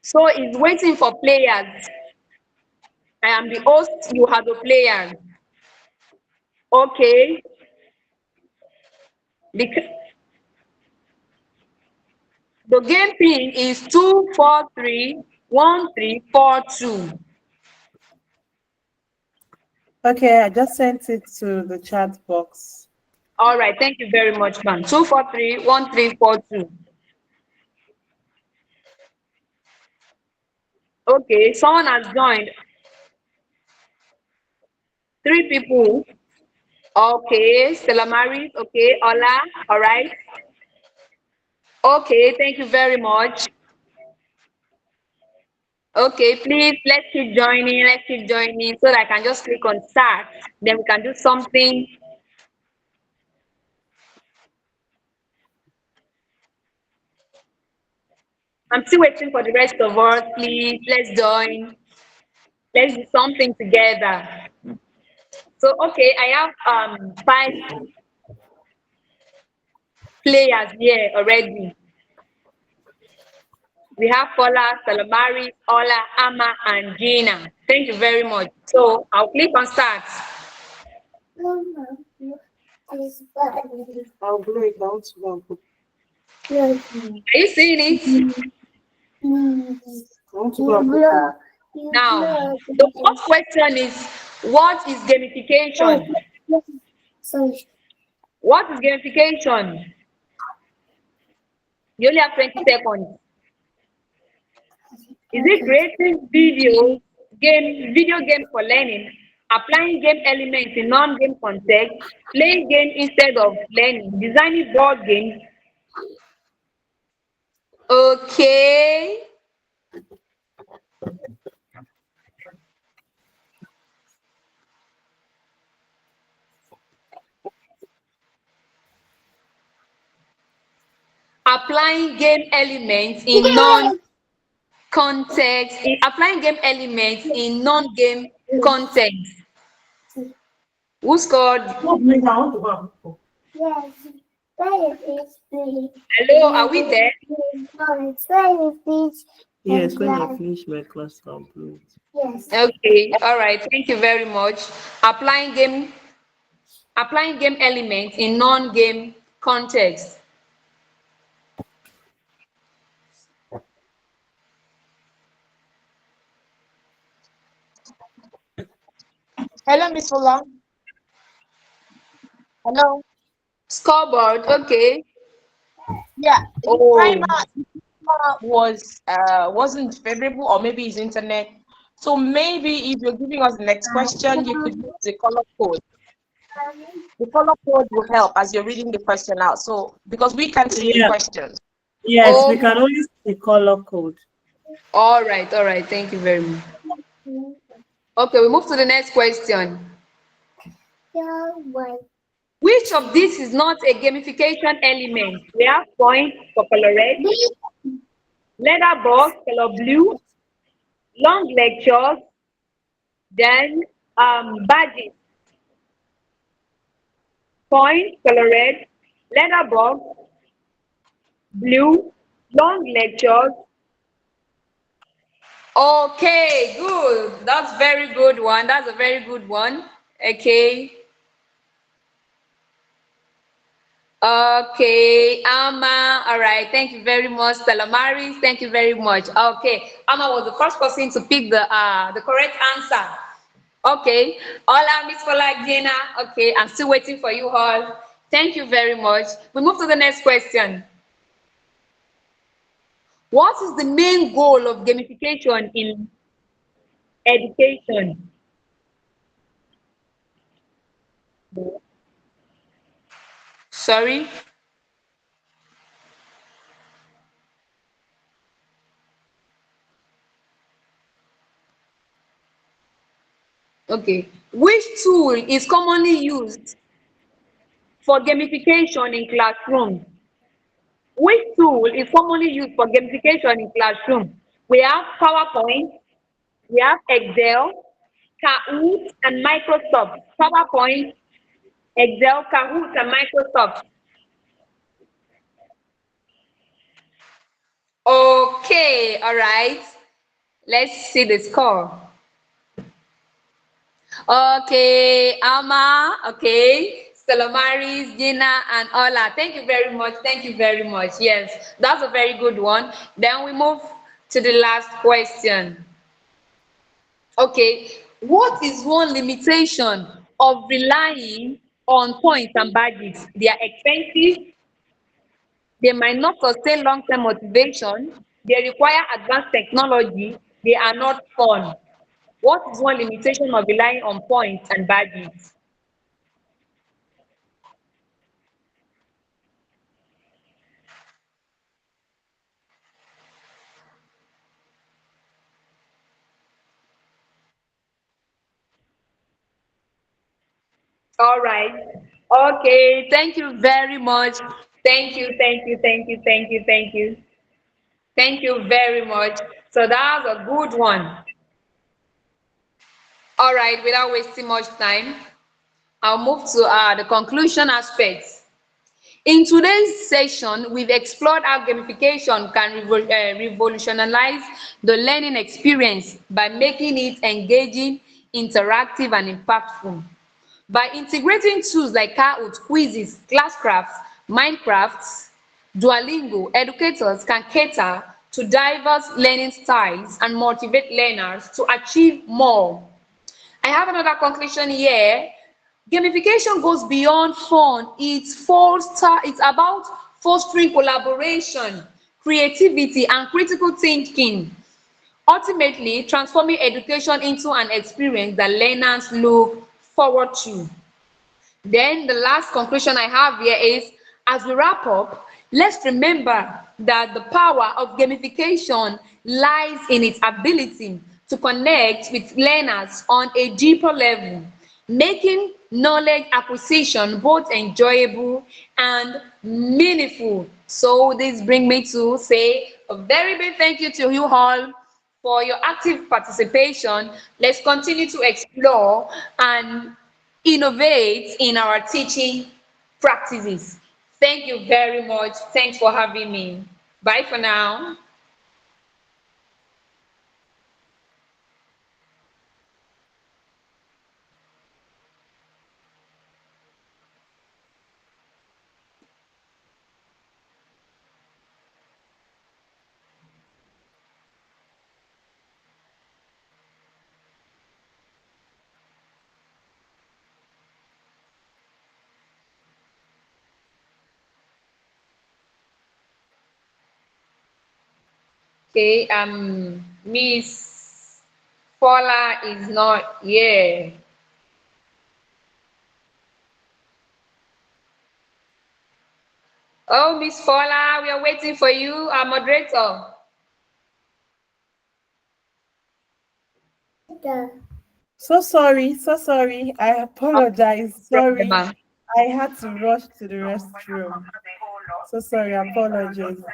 So it's waiting for players. I am the host, you are the players. Okay. The, the game pin is 2431342. Okay, I just sent it to the chat box. All right, thank you very much, ma'am. 2431342. Okay, someone has joined. 3 people. Okay, Stella Maris. Okay, Ola. All right. Okay, thank you very much. Okay, please let's keep joining. Let's keep joining so that I can just click on start. Then we can do something. I'm still waiting for the rest of us. Please, let's join. Let's do something together. So, okay, I have 5 players here already. We have Paula, Salamari, Ola, Ama, and Gina. Thank you very much. So I'll click on start. I'll blow it down to one. Are you seeing it? Now, the first question is, what is gamification? What is gamification? You only have 20 seconds. Is it creating video games for learning, applying game elements in non-game context, playing games instead of learning, designing board games? Okay. Applying game elements in applying game elements in non-game context. Who scored? Hello, are we there? Yes, when I finish my class, I'll blow it. Okay, all right. Thank you very much. Applying game elements in non-game context. Hello, Miss Fola. Hello. Scoreboard, okay. Yeah, the Oh, timer wasn't favorable, or maybe his internet. So maybe if you're giving us the next question, you could use the color code. The color code will help as you're reading the question out. So because we can't see the Yeah, questions. yes, we oh, can only see the color code. all right, all right. Thank you very much. Okay, we move to the next question. Which of these is not a gamification element? We have points for color red, letter box color blue, long lectures, then badges. Point color red, letter box blue, long lectures. Okay, good. That's very good one. That's a very good one. Okay. Okay, Amma. All right. Thank you very much, Salamaris. Thank you very much. Okay, Amma was the first person to pick the correct answer. Okay, hola, Miss Gina. Okay, I'm still waiting for you all. Thank you very much. We move to the next question. What is the main goal of gamification in education? Sorry. Okay. Which tool is commonly used for gamification in classroom? Which tool is commonly used for gamification in classroom? We have PowerPoint, we have Excel, Kahoot, and Microsoft. PowerPoint, Excel, Kahoot, and Microsoft. Okay, all right. Let's see the score. Okay, Ama, okay, Stelomaris, Gina, and Ola. Thank you very much. Thank you very much. Yes, that's a very good one. Then we move to the last question. Okay, what is one limitation of relying on points and badges? They are expensive, they might not sustain long-term motivation, they require advanced technology, they are not fun. What is one limitation of relying on points and badges? All right. Okay. Thank you very much. Thank you. Thank you. Thank you. Thank you. Thank you. Thank you very much. So that was a good one. All right. Without wasting much time, I'll move to the conclusion aspects. In today's session, we've explored how gamification can revolutionize the learning experience by making it engaging, interactive, and impactful. By integrating tools like Kahoot, quizzes, Classcraft, Minecraft, Duolingo, educators can cater to diverse learning styles and motivate learners to achieve more. I have another conclusion here. Gamification goes beyond fun. It's about fostering collaboration, creativity, and critical thinking, ultimately transforming education into an experience that learners look forward to. Then the last conclusion I have here is, as we wrap up, let's remember that the power of gamification lies in its ability to connect with learners on a deeper level, making knowledge acquisition both enjoyable and meaningful. So this brings me to say a very big thank you to you all for your active participation. Let's continue to explore and innovate in our teaching practices. Thank you very much. Thanks for having me. Bye for now. Okay, Miss Paula is not here. Oh, Miss Paula, we are waiting for you, our moderator. So sorry, so sorry. I apologize. Problem, Sorry. ma'am. I had to rush to the restroom. So sorry, apologies.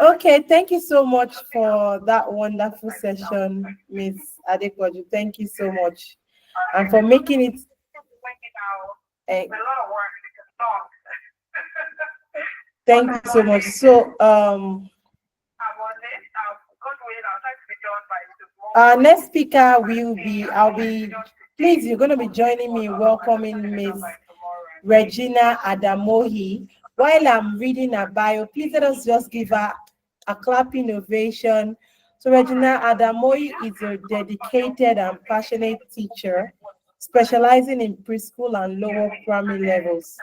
Okay, thank you so much for that wonderful session, Miss Adequaju. Thank you so much. And for making it thank you so much. So our next speaker will be, please, you're going to be joining me in welcoming Miss Regina Adamohi. While I'm reading her bio, please let us just give her a clapping ovation. So Regina Adamohi is a dedicated and passionate teacher specializing in preschool and lower primary levels.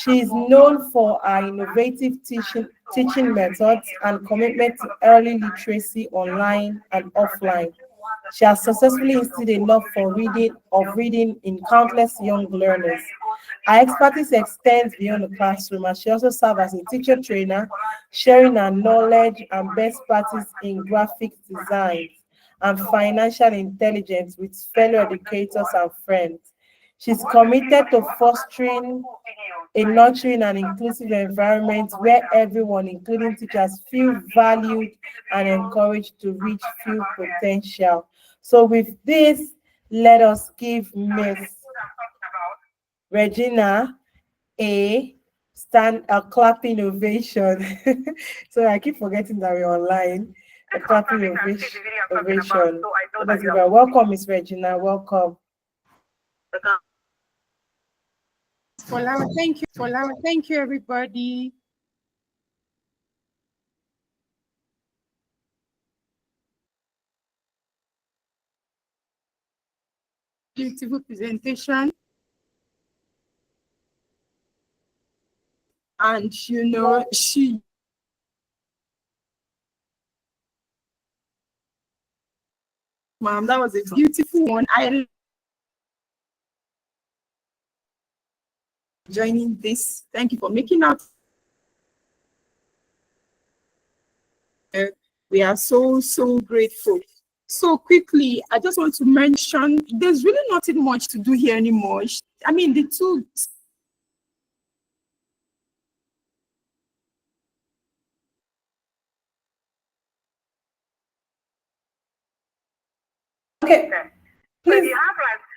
She is known for her innovative teaching methods and commitment to early literacy online and offline. She has successfully instilled a love for reading in countless young learners. Her expertise extends beyond the classroom, and she also serves as a teacher trainer, sharing her knowledge and best practice in graphic design and financial intelligence with fellow educators and friends. She's committed to fostering a nurturing and inclusive environment where everyone, including teachers, feel valued and encouraged to reach full potential. So with this, let us give Miss Regina a clapping ovation. So I keep forgetting that we're online. A clapping ovation. Let us give her welcome, Miss Regina. Welcome. Thank you, everybody. Beautiful presentation. And she ma'am, that was a beautiful one. I joining this. Thank you for making out. We are so grateful. So quickly, I just want to mention there's really nothing much to do here anymore. I mean, the two. Okay, please.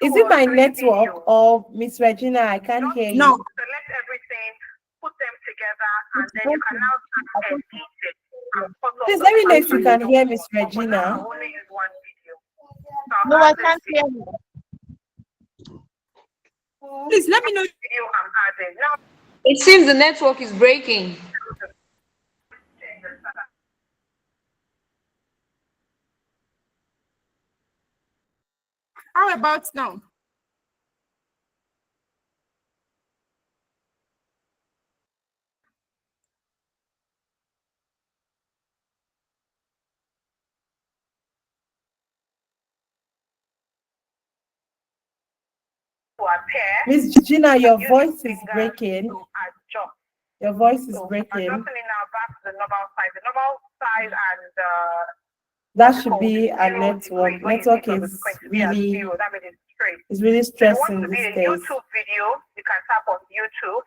Is it my network or Miss Regina? I can't hear you. No. Select everything, put them together, and then you can now edit it. Please let me know if you can hear Miss Regina. Only use one video. No, I can't hear you. Please let me know. Video I'm adding. Now, It seems the network is breaking. How about now? Miss Gina, your voice is breaking. Your voice is breaking. Adjusting it now back to the normal size. The normal size and that should be a network. Network is really stressing these days. YouTube video, you can tap on YouTube.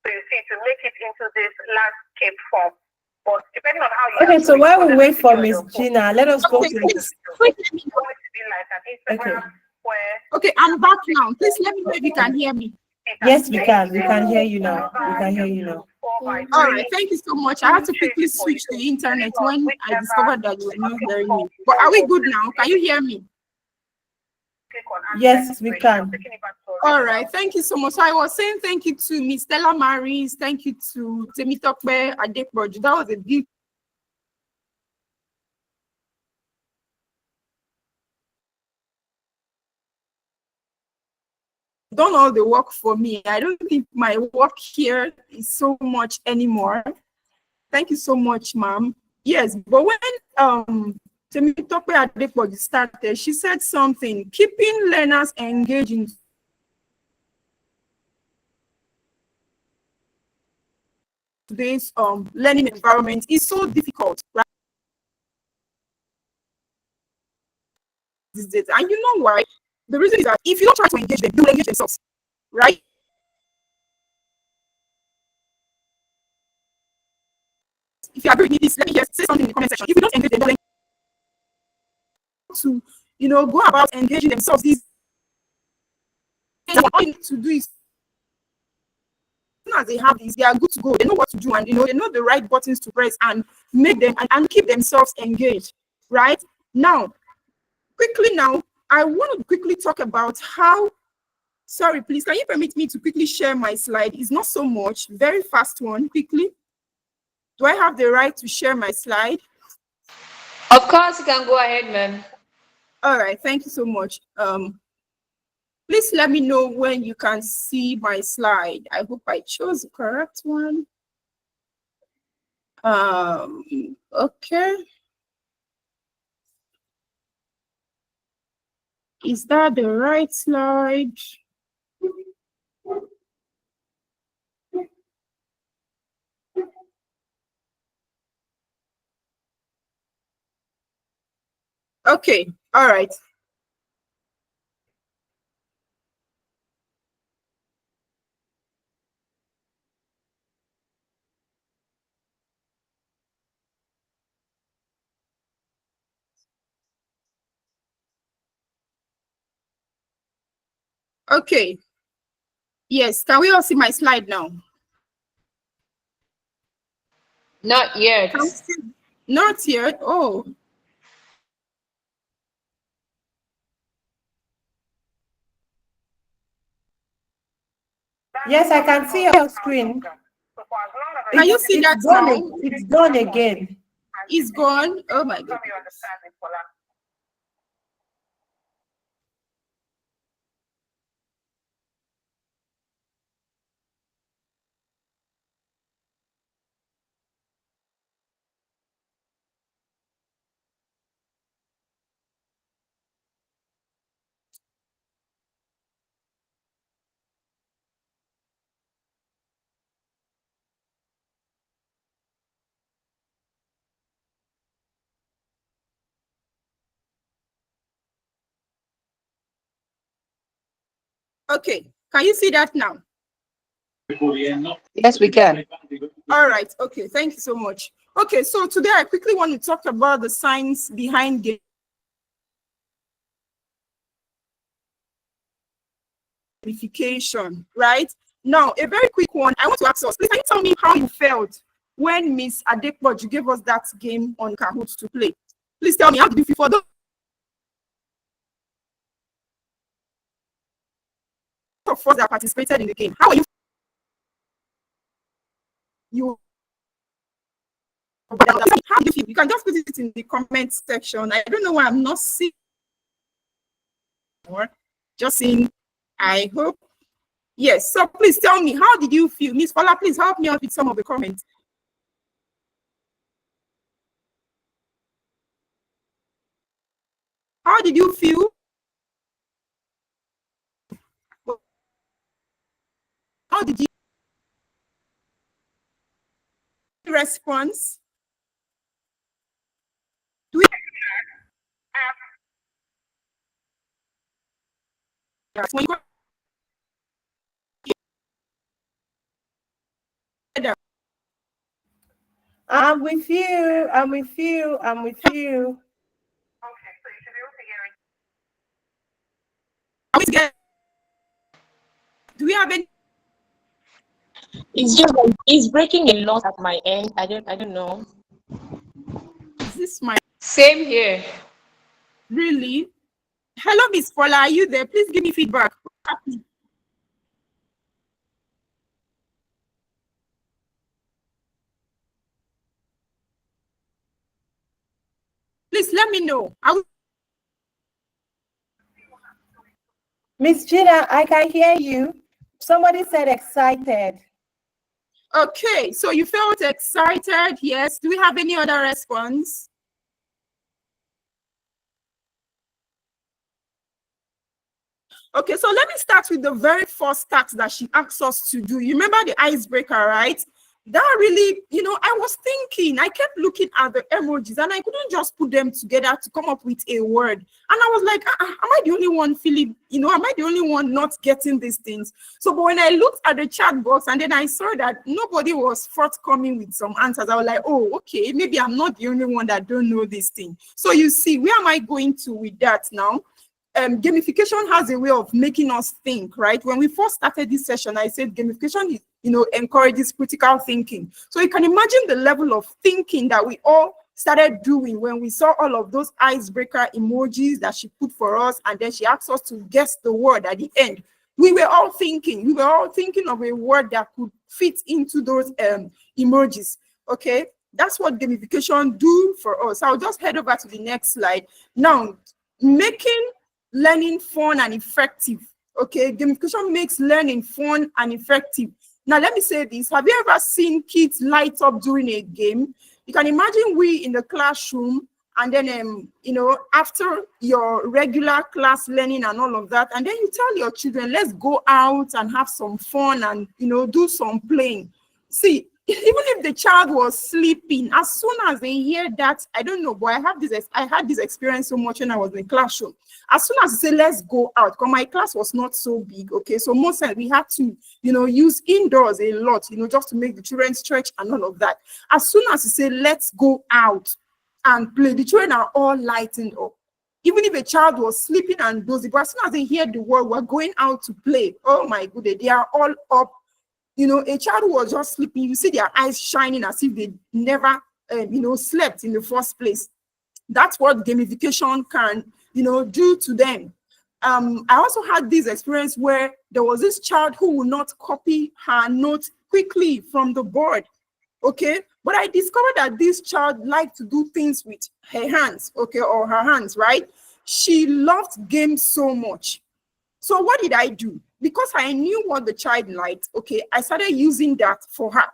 So you see to make it into this landscape form. But depending on how you okay, so while we wait for Miss Gina, let us go to this. Okay. Okay, I'm back now. Please let me know if you can hear me. Yes, we can. We can hear you now. We can hear you now. All right, thank you so much. I had to quickly switch the internet when I discovered that you were not hearing me. But are we good now? Can you hear me? Yes, we can. All right, thank you so much. So I was saying thank you to Miss Stella Maris, thank you to Temitokbe Adeproju. That was a beautiful. Done all the work for me. I don't think my work here is so much anymore. Thank you so much, ma'am. Yes, but when Temitope Adepoju started, she said something, keeping learners engaged in today's learning environment is so difficult, right? These days. And you know why? The reason is that if you don't try to engage them, they will engage themselves, right? If you agree with me, please let me just say something in the comment section. If you don't engage them, they'll to go about engaging themselves. These all you need to do is, as soon as they have these, they are good to go. They know what to do, and they know the right buttons to press and make them and keep themselves engaged. Right now, quickly now, I want to quickly talk about how. Sorry, please, can you permit me to quickly share my slide? It's not so much, very fast one, quickly. Do I have the right to share my slide? Of course, you can go ahead, ma'am. All right, thank you so much. Please let me know when you can see my slide. I hope I chose the correct one. Okay. Is that the right slide? Okay, all right. Okay. Yes, can we all see my slide now? Not yet. Can we see? Not yet. Oh, Yes, I can see your screen. So for as long as can you see that now? It's gone again. It's gone. Oh my you goodness. understand it, Paula. Okay, can you see that now? Yes, we can. All right. Okay, thank you so much. Okay, so today I quickly want to talk about the science behind gamification, right? Now, a very quick one. I want to ask us, please, can you tell me how you felt when Miss Adepoju gave us that game on Kahoot to play? Please tell me, how did you feel for those of us that participated in the game? How are you? How do you feel? You can just put it in the comment section. I don't know why I'm not seeing more. Just seeing. I hope. Yes. So please tell me, how did you feel? Miss Paula, please help me out with some of the comments. How did you feel? How did you response? Do we when you I'm with you. I'm with you. I'm with you. Okay, so you should be able to hear it. are we together? Do we have any? It's just like it's breaking a lot at my end. I don't know. Is this my Same here. really? Hello, Miss Paula, are you there? Please give me feedback. Please let me know. Miss Gina, I can hear you. Somebody said excited. Okay, so you felt excited. Yes. Do we have any other response? Okay, so let me start with the very first task that she asked us to do. You remember the icebreaker, right? That really, I was thinking, I kept looking at the emojis and I couldn't just put them together to come up with a word. And I was like, am I the only one feeling, am I the only one not getting these things? So, but when I looked at the chat box and then I saw that nobody was forthcoming with some answers, I was like, oh, okay, maybe I'm not the only one that don't know this thing. So you see, where am I going to with that now? Gamification has a way of making us think, right? When we first started this session, I said gamification is, encourages critical thinking. So you can imagine the level of thinking that we all started doing when we saw all of those icebreaker emojis that she put for us, and then she asked us to guess the word at the end. We were all thinking of a word that could fit into those emojis. Okay, that's what gamification do for us. I'll just head over to the next slide. Now, making learning fun and effective. Okay, gamification makes learning fun and effective. Now, let me say this. Have you ever seen kids light up during a game? You can imagine we in the classroom and then after your regular class learning and all of that, and then you tell your children, let's go out and have some fun and do some playing. See, even if the child was sleeping, as soon as they hear that, I don't know, but I had this experience so much when I was in the classroom. As soon as they say let's go out, because my class was not so big, okay, so most times we had to use indoors a lot, just to make the children stretch and all of that. As soon as you say let's go out and play, the children are all lightened up. Even if a child was sleeping and dozing, but as soon as they hear the word we're going out to play, oh my goodness, they are all up. A child who was just sleeping, you see their eyes shining as if they never slept in the first place. That's what gamification can do to them. I also had this experience where there was this child who would not copy her notes quickly from the board. Okay, but I discovered that this child liked to do things with her hands, okay, or her hands, right? She loved games so much. So what did I do? Because I knew what the child liked, okay, I started using that for her.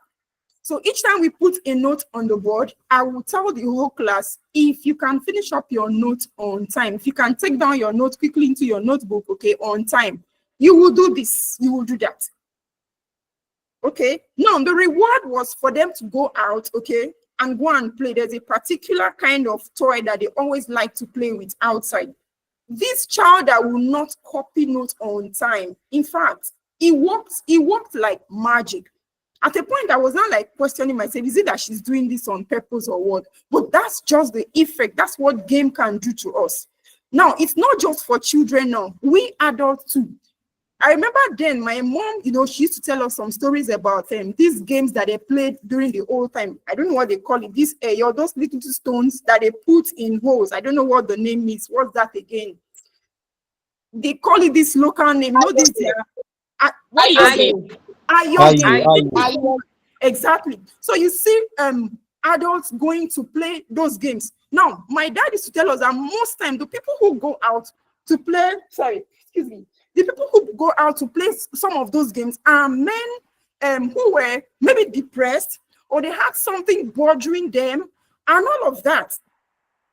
So each time we put a note on the board, I will tell the whole class, if you can finish up your note on time, if you can take down your note quickly into your notebook, okay, on time, you will do this, you will do that. Okay, now the reward was for them to go out, okay, and go and play. There's a particular kind of toy that they always like to play with outside. This child that will not copy notes on time, in fact, it worked like magic. At a point, I was not like questioning myself, is it that she's doing this on purpose or what? But that's just the effect. That's what game can do to us. Now, it's not just for children now. We adults too. I remember then my mom, she used to tell us some stories about these games that they played during the old time. I don't know what they call it. These those little stones that they put in holes. I don't know what the name is. What's that again? They call it this local name. This exactly. So you see, adults going to play those games. Now, my dad used to tell us that most time the people who go out to play, the people who go out to play some of those games are men who were maybe depressed, or they had something bothering them and all of that.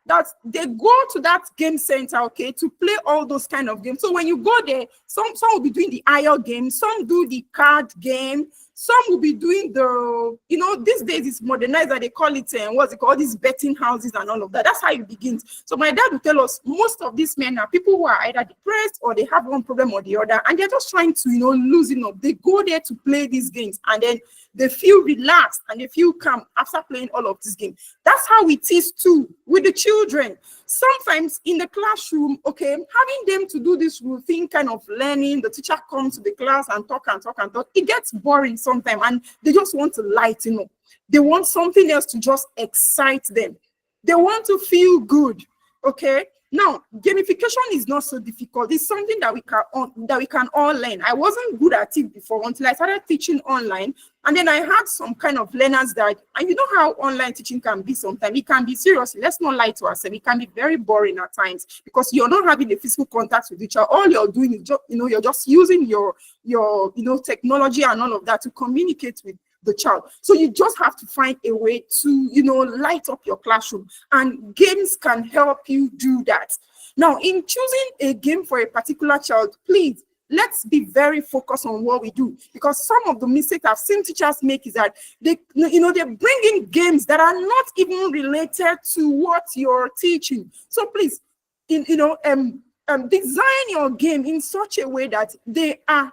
That they go to that game center, okay, to play all those kind of games. So when you go there, some will be doing the IO game, some do the card game, some will be doing the, these days it's modernized, that they call it, what's it called, these betting houses and all of that. That's how it begins. So my dad will tell us most of these men are people who are either depressed or they have one problem or the other, and they're just trying to, loosen up. They go there to play these games, and then they feel relaxed and they feel calm after playing all of these games. That's how it is too with the children. Sometimes in the classroom, okay, having them to do this routine kind of learning, the teacher comes to the class and talk, it gets boring sometimes, and they just want to lighten up. They want something else to just excite them. They want to feel good, okay? Now, gamification is not so difficult. It's something that we can all learn. I wasn't good at it before until I started teaching online. And then I had some kind of learners that, and you know how online teaching can be sometimes. It can be serious. Let's not lie to ourselves. It can be very boring at times because you're not having the physical contact with each other. All you're doing is just, you're just using your technology and all of that to communicate with the child. So you just have to find a way to, light up your classroom, and games can help you do that. Now, in choosing a game for a particular child, please, let's be very focused on what we do, because some of the mistakes I've seen teachers make is that they bring in games that are not even related to what you're teaching. So please, design your game in such a way that they are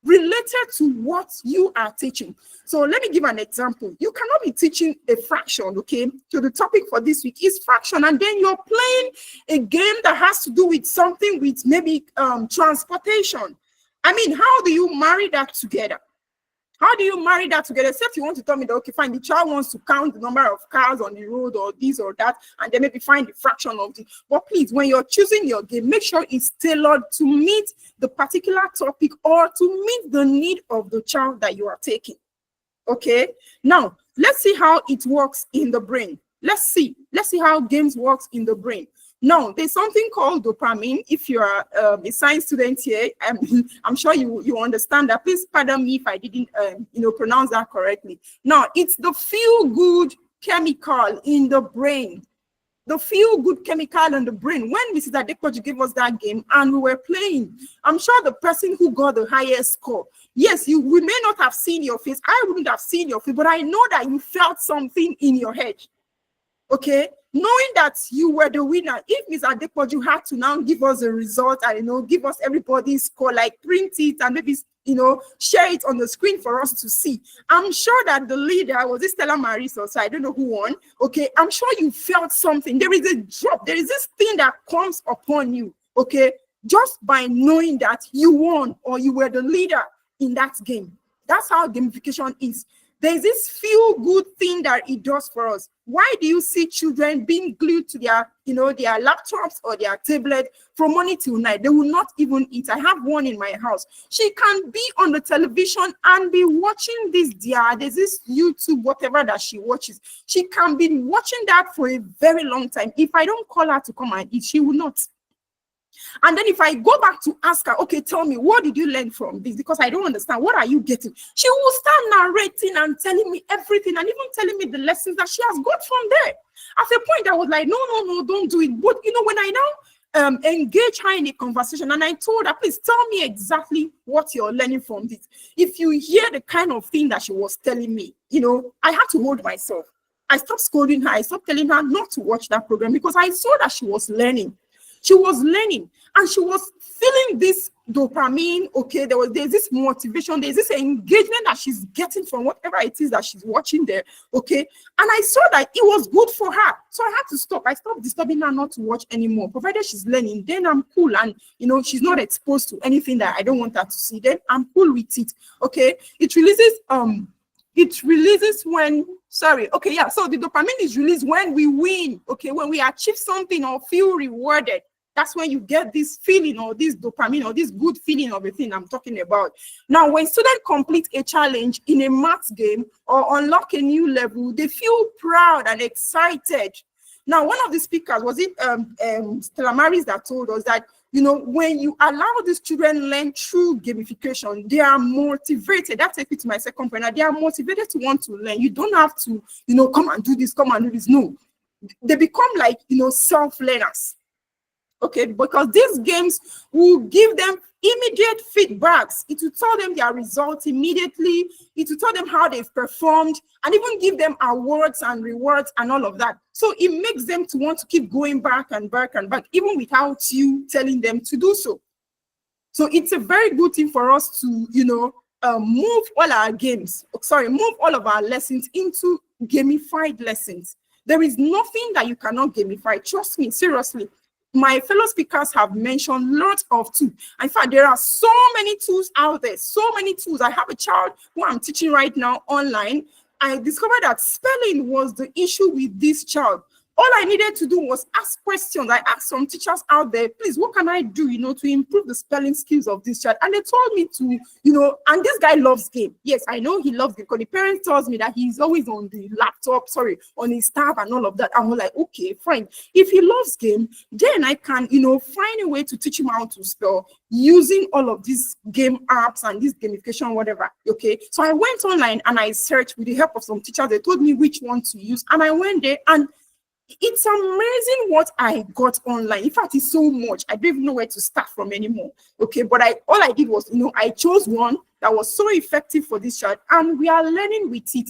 related to what you are teaching. So let me give an example. You cannot be teaching a fraction, okay? So the topic for this week is fraction, and then you're playing a game that has to do with something with maybe transportation. I mean, how do you marry that together? How do you marry that together? Except you want to tell me that, okay, fine, the child wants to count the number of cars on the road or this or that, and then maybe find the fraction of it. But please, when you're choosing your game, make sure it's tailored to meet the particular topic or to meet the need of the child that you are taking. Okay? Now, let's see how it works in the brain. Let's see how games works in the brain. Now, there's something called dopamine. If you are a science student here, I'm sure you understand that. Please pardon me if I didn't pronounce that correctly. Now, it's the feel-good chemical in the brain. the feel-good chemical in the brain. When Mrs. Adekoju gave us that game and we were playing, I'm sure the person who got the highest score, yes, we may not have seen your face. I wouldn't have seen your face, but I know that you felt something in your head. Okay, knowing that you were the winner. If Ms. Adekoju had to now give us a result and give us everybody's score, like print it and maybe share it on the screen for us to see, I'm sure that the leader was this Stella Marisa, so I don't know who won. Okay, I'm sure you felt something. There is a drop. There is this thing that comes upon you. Okay, just by knowing that you won or you were the leader in that game. That's how gamification is. There's this feel-good thing that it does for us. Why do you see children being glued to their laptops or their tablet from morning till night? They will not even eat. I have one in my house. She can be on the television and be watching there's this YouTube, whatever that she watches. She can be watching that for a very long time. If I don't call her to come and eat, she will not. And then if I go back to ask her, okay, tell me, what did you learn from this? Because I don't understand. What are you getting? She will start narrating and telling me everything and even telling me the lessons that she has got from there. At a point, I was like, no, don't do it. But, when I now engage her in a conversation and I told her, please tell me exactly what you're learning from this. If you hear the kind of thing that she was telling me, I had to hold myself. I stopped scolding her. I stopped telling her not to watch that program because I saw that she was learning. She was learning and she was feeling this dopamine. Okay, there's this motivation, there's this engagement that she's getting from whatever it is that she's watching there. Okay, and I saw that it was good for her, so I had to stop. I stopped disturbing her not to watch anymore. Provided she's learning, then I'm cool, and she's not exposed to anything that I don't want her to see, then I'm cool with it. Okay, it releases when so the dopamine is released when we win. Okay, when we achieve something or feel rewarded. That's when you get this feeling or this dopamine or this good feeling of a thing I'm talking about. Now, when students complete a challenge in a math game or unlock a new level, they feel proud and excited. Now, one of the speakers, was it Stella Maris, that told us that, when you allow these children learn through gamification, they are motivated. That takes me to my second point. They are motivated to want to learn. You don't have to, come and do this, come and do this. No, they become like, self-learners. Okay, because these games will give them immediate feedbacks. It will tell them their results immediately. It will tell them how they've performed and even give them awards and rewards and all of that. So it makes them to want to keep going back and back and back, even without you telling them to do so. So it's a very good thing for us to, move all of our lessons into gamified lessons. There is nothing that you cannot gamify. Trust me, seriously. My fellow speakers have mentioned lots of tools. In fact, there are so many tools out there, so many tools. I have a child who I'm teaching right now online. I discovered that spelling was the issue with this child. All I needed to do was ask questions. I asked some teachers out there, please, what can I do, to improve the spelling skills of this child? And they told me to, and this guy loves game. Yes, I know he loves game because the parent tells me that he's always on the laptop, on his tab and all of that. And we're like, okay, fine. If he loves game, then I can, find a way to teach him how to spell using all of these game apps and this gamification, whatever. Okay. So I went online and I searched with the help of some teachers. They told me which one to use. And I went there and it's amazing what I got online. In fact, it's so much. I don't even know where to start from anymore. Okay, but all I did was, I chose one that was so effective for this child, and we are learning with it.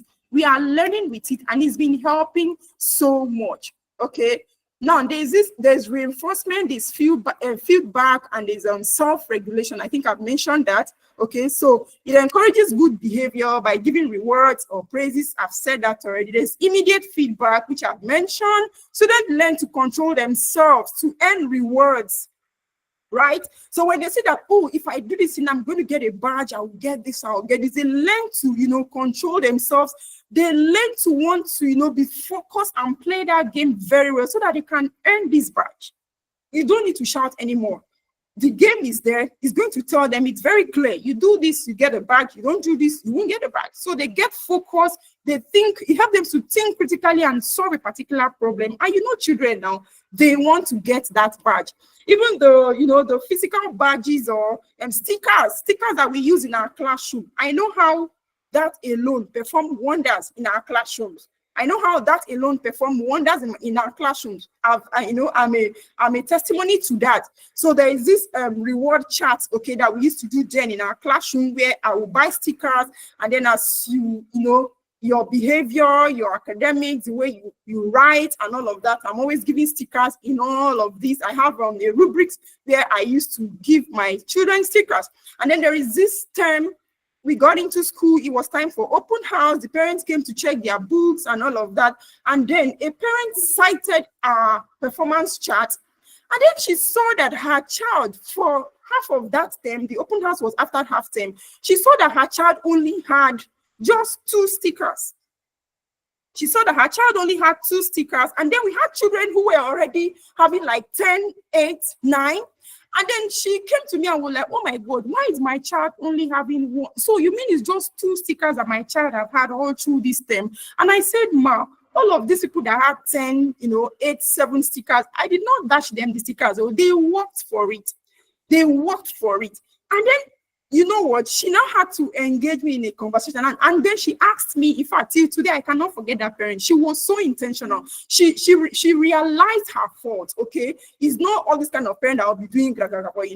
And it's been helping so much. Okay. Now there's reinforcement, there's feedback, and there's self-regulation. I think I've mentioned that. Okay, so it encourages good behavior by giving rewards or praises. I've said that already. There's immediate feedback, which I've mentioned. Students learn to control themselves to earn rewards, right? So when they say that, oh, if I do this and I'm going to get a badge, I'll get this, I'll get this. They learn to, control themselves. They learn to want to, be focused and play that game very well so that they can earn this badge. You don't need to shout anymore. The game is there. It's going to tell them, it's very clear. You do this, you get a badge. You don't do this, you won't get a badge. So they get focused. They think, it helps them to think critically and solve a particular problem. And children now, they want to get that badge. Even the physical badges or stickers that we use in our classroom. I know how that alone perform wonders in our classrooms. I know how that alone performed wonders in our classrooms. I'm a testimony to that. So there is this reward chart, okay, that we used to do then in our classroom, where I will buy stickers, and then as you know, your behavior, your academics, the way you write and all of that, I'm always giving stickers in all of this. I have a rubrics where I used to give my children stickers. And then there is this term, we got into school, it was time for open house, the parents came to check their books and all of that. And then a parent cited our performance chart, and then she saw that her child, for half of that term, the open house was after half term, she saw that her child only had just 2 stickers. She saw that her child only had 2 stickers, and then we had children who were already having like 10, 8, 9. And then she came to me and was like, oh my God, why is my child only having 1? So you mean it's just 2 stickers that my child have had all through this term? And I said, ma, all of these people that had 10, 8, 7 stickers, I did not dash them the stickers. They worked for it. They worked for it. And then, you know what? She now had to engage me in a conversation. And then she asked me, in fact, till today, I cannot forget that parent. She was so intentional. She realized her fault, okay? It's not all this kind of parent that will be doing,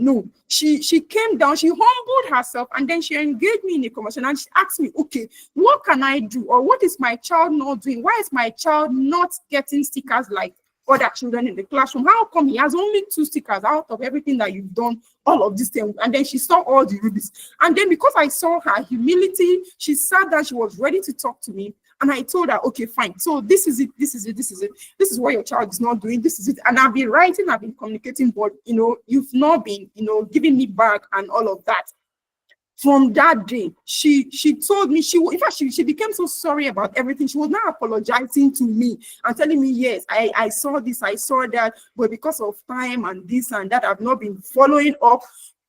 no. She came down, she humbled herself, and then she engaged me in a conversation. And she asked me, okay, what can I do? Or what is my child not doing? Why is my child not getting stickers like other children in the classroom? How come he has only 2 stickers out of everything that you've done all of this thing? And then she saw all the rubies. And then because I saw her humility, she sat down, she was ready to talk to me. And I told her, okay, fine. So this is it. This is what your child is not doing. This is it. And I've been writing, I've been communicating, but you've not been, giving me back and all of that. From that day, she told me, in fact, she became so sorry about everything. She was now apologizing to me and telling me, yes, I saw this, I saw that, but because of time and this and that, I've not been following up.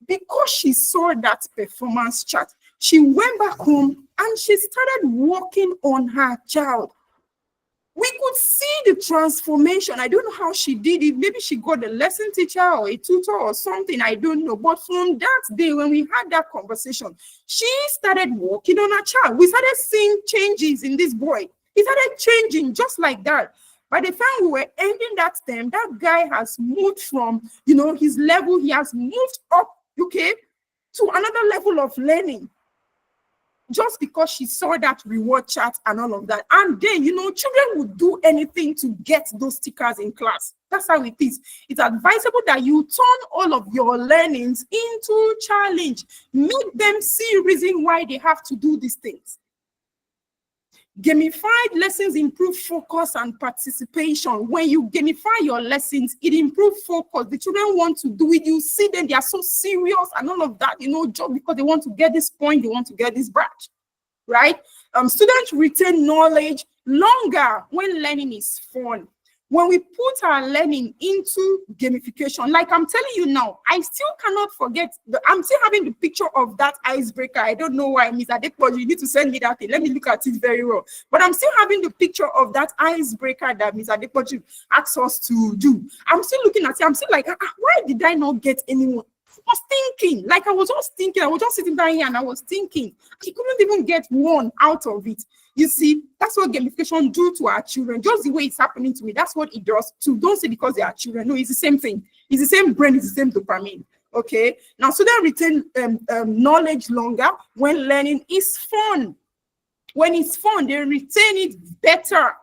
Because she saw that performance chart, she went back home and she started working on her child. We could see the transformation. I don't know how she did it. Maybe she got a lesson teacher or a tutor or something. I don't know. But from that day, when we had that conversation, she started working on her child. We started seeing changes in this boy. He started changing just like that. By the time we were ending that term, that guy has moved from, his level. He has moved up, okay, to another level of learning. Just because she saw that reward chart and all of that. And then, children would do anything to get those stickers in class. That's how it is. It's advisable that you turn all of your learnings into challenge. Make them see reason why they have to do these things. Gamified lessons improve focus and participation. When you gamify your lessons, it improves focus. The children want to do it. You see them, they are so serious and all of that, just because they want to get this point, they want to get this badge, right? Students retain knowledge longer when learning is fun. When we put our learning into gamification, like I'm telling you now, I still cannot forget, I'm still having the picture of that icebreaker. I don't know why, Ms. Adepoju, you need to send me that thing. Let me look at it very well. But I'm still having the picture of that icebreaker that Ms. Adepoju asked us to do. I'm still looking at it. I'm still like, why did I not get anyone? I was thinking, I was just sitting down here and I was thinking. I couldn't even get one out of it. You see, that's what gamification do to our children. Just the way it's happening to me, that's what it does to. Don't say because they are children. No, it's the same thing. It's the same brain, it's the same dopamine. Okay. Now, so they retain knowledge longer when learning is fun. When it's fun, they retain it better.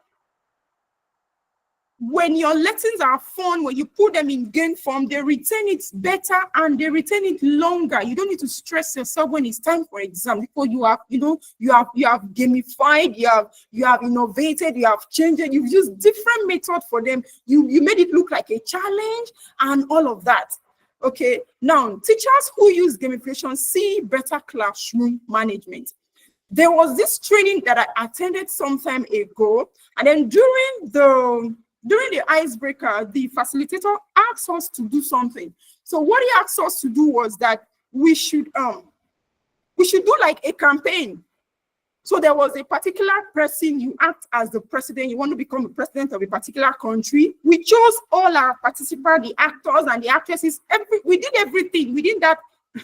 When your lessons are fun, when you put them in game form, they retain it better and they retain it longer. You don't need to stress yourself when it's time for exam, because you have gamified, you have innovated, you have changed it, you've used different methods for them. You made it look like a challenge and all of that. Okay. Now, teachers who use gamification see better classroom management. There was this training that I attended some time ago, and then during the icebreaker, the facilitator asked us to do something. So what he asked us to do was that we should do like a campaign. So there was a particular person, you act as the president, you want to become the president of a particular country. We chose all our participants, the actors and the actresses. We did everything within that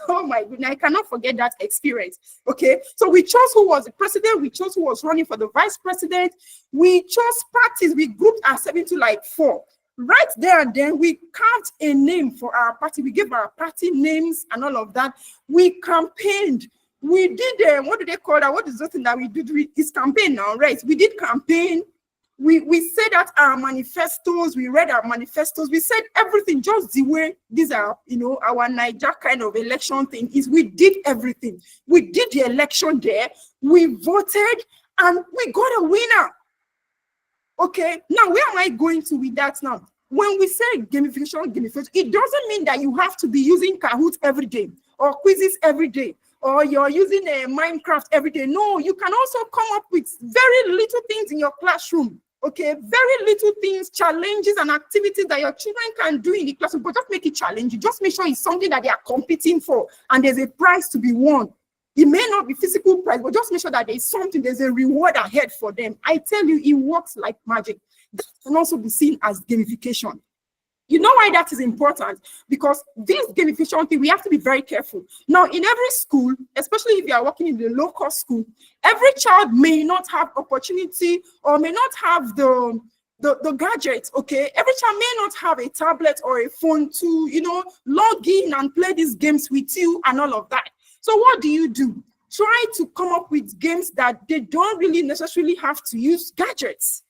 Oh my goodness, I cannot forget that experience. Okay, so we chose who was the president, we chose who was running for the vice president, we chose parties, we grouped ourselves into like 4. Right there and then, we carved a name for our party. We gave our party names and all of that. We campaigned. We did, what do they call that? What is the thing that we did? It's campaign now, right? We did campaign. We said that our manifestos, we read our manifestos, we said everything just the way these are, our Niger kind of election thing is. We did everything. We did the election there, we voted, and we got a winner. Okay, now where am I going to with that now? When we say gamification, it doesn't mean that you have to be using Kahoot every day or quizzes every day, or you're using a Minecraft every day. No, you can also come up with very little things in your classroom. Okay, very little things, challenges and activities that your children can do in the classroom, but just make it challenging. Just make sure it's something that they are competing for and there's a prize to be won. It may not be physical prize, but just make sure that there's something, there's a reward ahead for them. I tell you, it works like magic. That can also be seen as gamification. You know why that is important? Because this gamification thing, we have to be very careful. Now, in every school, especially if you are working in the local school, every child may not have opportunity or may not have the gadgets, okay? Every child may not have a tablet or a phone to, log in and play these games with you and all of that. So what do? Try to come up with games that they don't really necessarily have to use gadgets.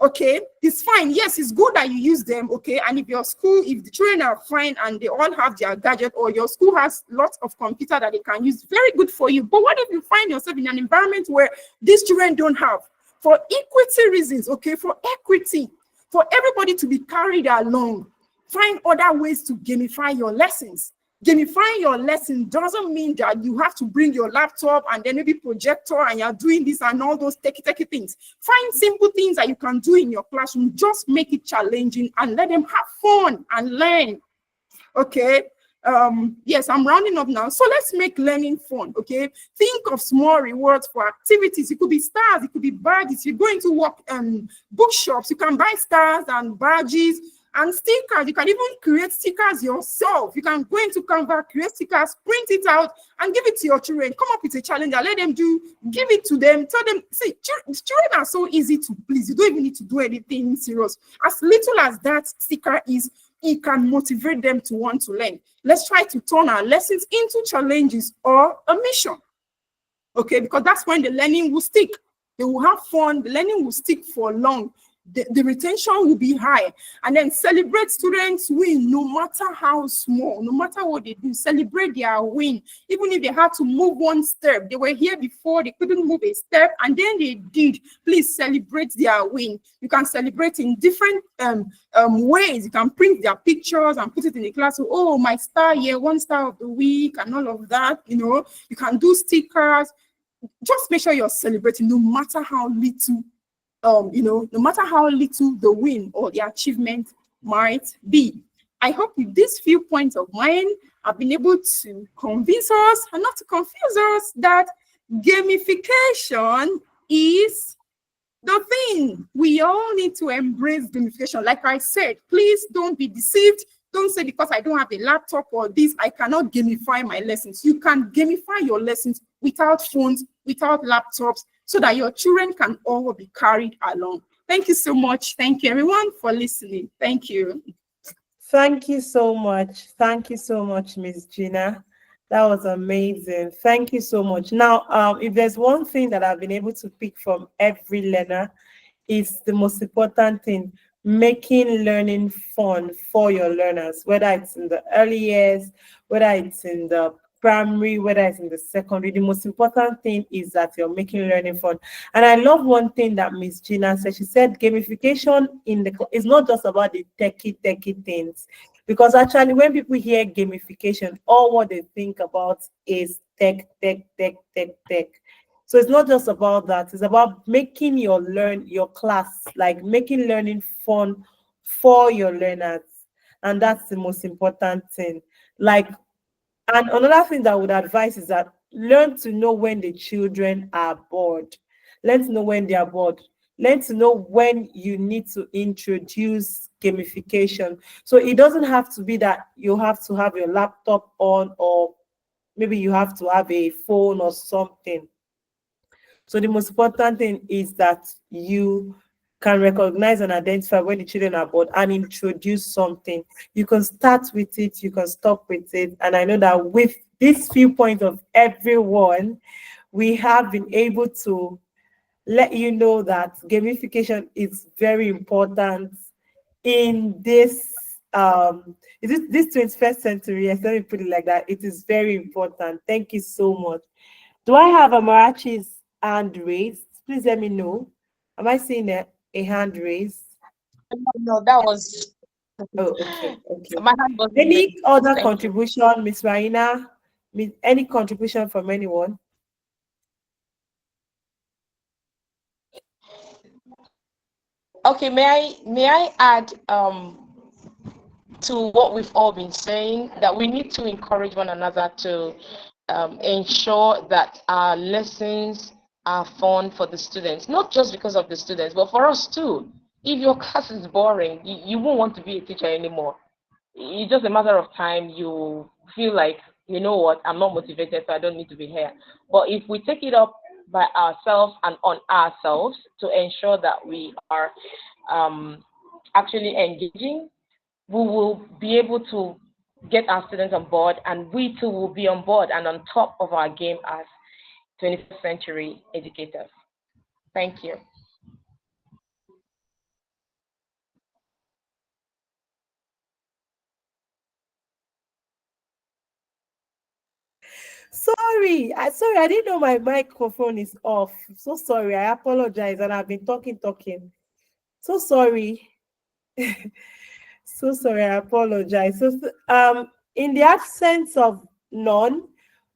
Okay, it's fine. Yes, it's good that you use them. Okay, and if your school, if the children are fine and they all have their gadget, or your school has lots of computer that they can use, very good for you. But what if you find yourself in an environment where these children don't have, for equity reasons, okay, for equity, for everybody to be carried along, find other ways to gamify your lessons. Gamifying your lesson doesn't mean that you have to bring your laptop and then maybe projector and you're doing this and all those techie things. Find simple things that you can do in your classroom. Just make it challenging and let them have fun and learn. Okay. Yes, I'm rounding up now. So let's make learning fun. Okay. Think of small rewards for activities. It could be stars, it could be badges. You're going to work bookshops, you can buy stars and badges and stickers. You can even create stickers yourself. You can go into Canva, create stickers, print it out, and give it to your children. Come up with a challenge and let them do. Give it to them. Tell them, see, children are so easy to please. You don't even need to do anything serious. As little as that sticker is, it can motivate them to want to learn. Let's try to turn our lessons into challenges or a mission. Okay, because that's when the learning will stick. They will have fun. The learning will stick for long. The retention will be high. And then celebrate students' win, no matter how small, no matter what they do. Celebrate their win. Even if they had to move one step, they were here before, they couldn't move a step, and then they did. Please celebrate their win. You can celebrate in different ways. You can print their pictures and put it in the class. So, oh, my star here, 1 star of the week, and all of that. You can do stickers. Just make sure you're celebrating, no matter how little. No matter how little the win or the achievement might be. I hope with these few points of mine, I've been able to convince us and not to confuse us that gamification is the thing. We all need to embrace gamification. Like I said, please don't be deceived. Don't say because I don't have a laptop or this, I cannot gamify my lessons. You can gamify your lessons without phones, without laptops, so that your children can all be carried along. Thank you so much. Thank you, everyone, for listening. Thank you. Thank you so much. Thank you so much, Ms. Gina. That was amazing. Thank you so much. Now, if there's one thing that I've been able to pick from every learner, is the most important thing, making learning fun for your learners, whether it's in the early years, whether it's in the primary, whether it's in the secondary. The most important thing is that you're making learning fun. And I love one thing that Miss Gina said. She said gamification is not just about the techie things. Because actually, when people hear gamification, all what they think about is tech. So it's not just about that. It's about making your class, like making learning fun for your learners. And that's the most important thing. And another thing that I would advise is that learn to know when the children are bored. Learn to know when they are bored. Learn to know when you need to introduce gamification. So it doesn't have to be that you have to have your laptop on, or maybe you have to have a phone or something. So the most important thing is that you can recognize and identify when the children are bored and introduce something. You can start with it, you can stop with it. And I know that with this viewpoint of everyone, we have been able to let you know that gamification is very important in this 21st century. Yes, let me put it like that. It is very important. Thank you so much. Do I have a Marachi's hand raised? Please let me know. Am I seeing a hand raised? No, that was Oh, okay, okay. my hand wasn't Any raised. other Thank you. contribution, Miss Raina? Any contribution from anyone? Okay, may I add to what we've all been saying, that we need to encourage one another to ensure that our lessons are fun for the students, not just because of the students, but for us too. If your class is boring, you won't want to be a teacher anymore. It's just a matter of time. You feel like, you know what, I'm not motivated, so I don't need to be here. But if we take it up by ourselves and on ourselves to ensure that we are actually engaging, we will be able to get our students on board, and we too will be on board and on top of our game as 21st century educators. Thank you. Sorry, I didn't know my microphone is off. So sorry. I apologize, and I've been talking. So sorry. So sorry, I apologize. In the absence of none,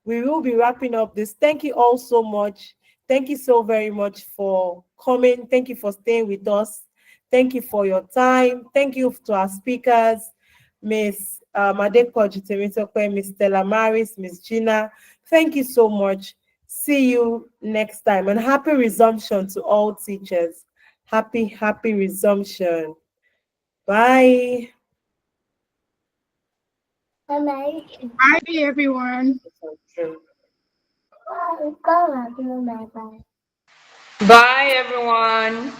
we will be wrapping up this. Thank you all so much. Thank you so very much for coming. Thank you for staying with us. Thank you for your time. Thank you to our speakers, Miss Adekoji Temitope, Miss Stella Maris, Miss Gina. Thank you so much. See you next time, and happy resumption to all teachers. Happy resumption. Bye. Bye, everyone. Bye, everyone.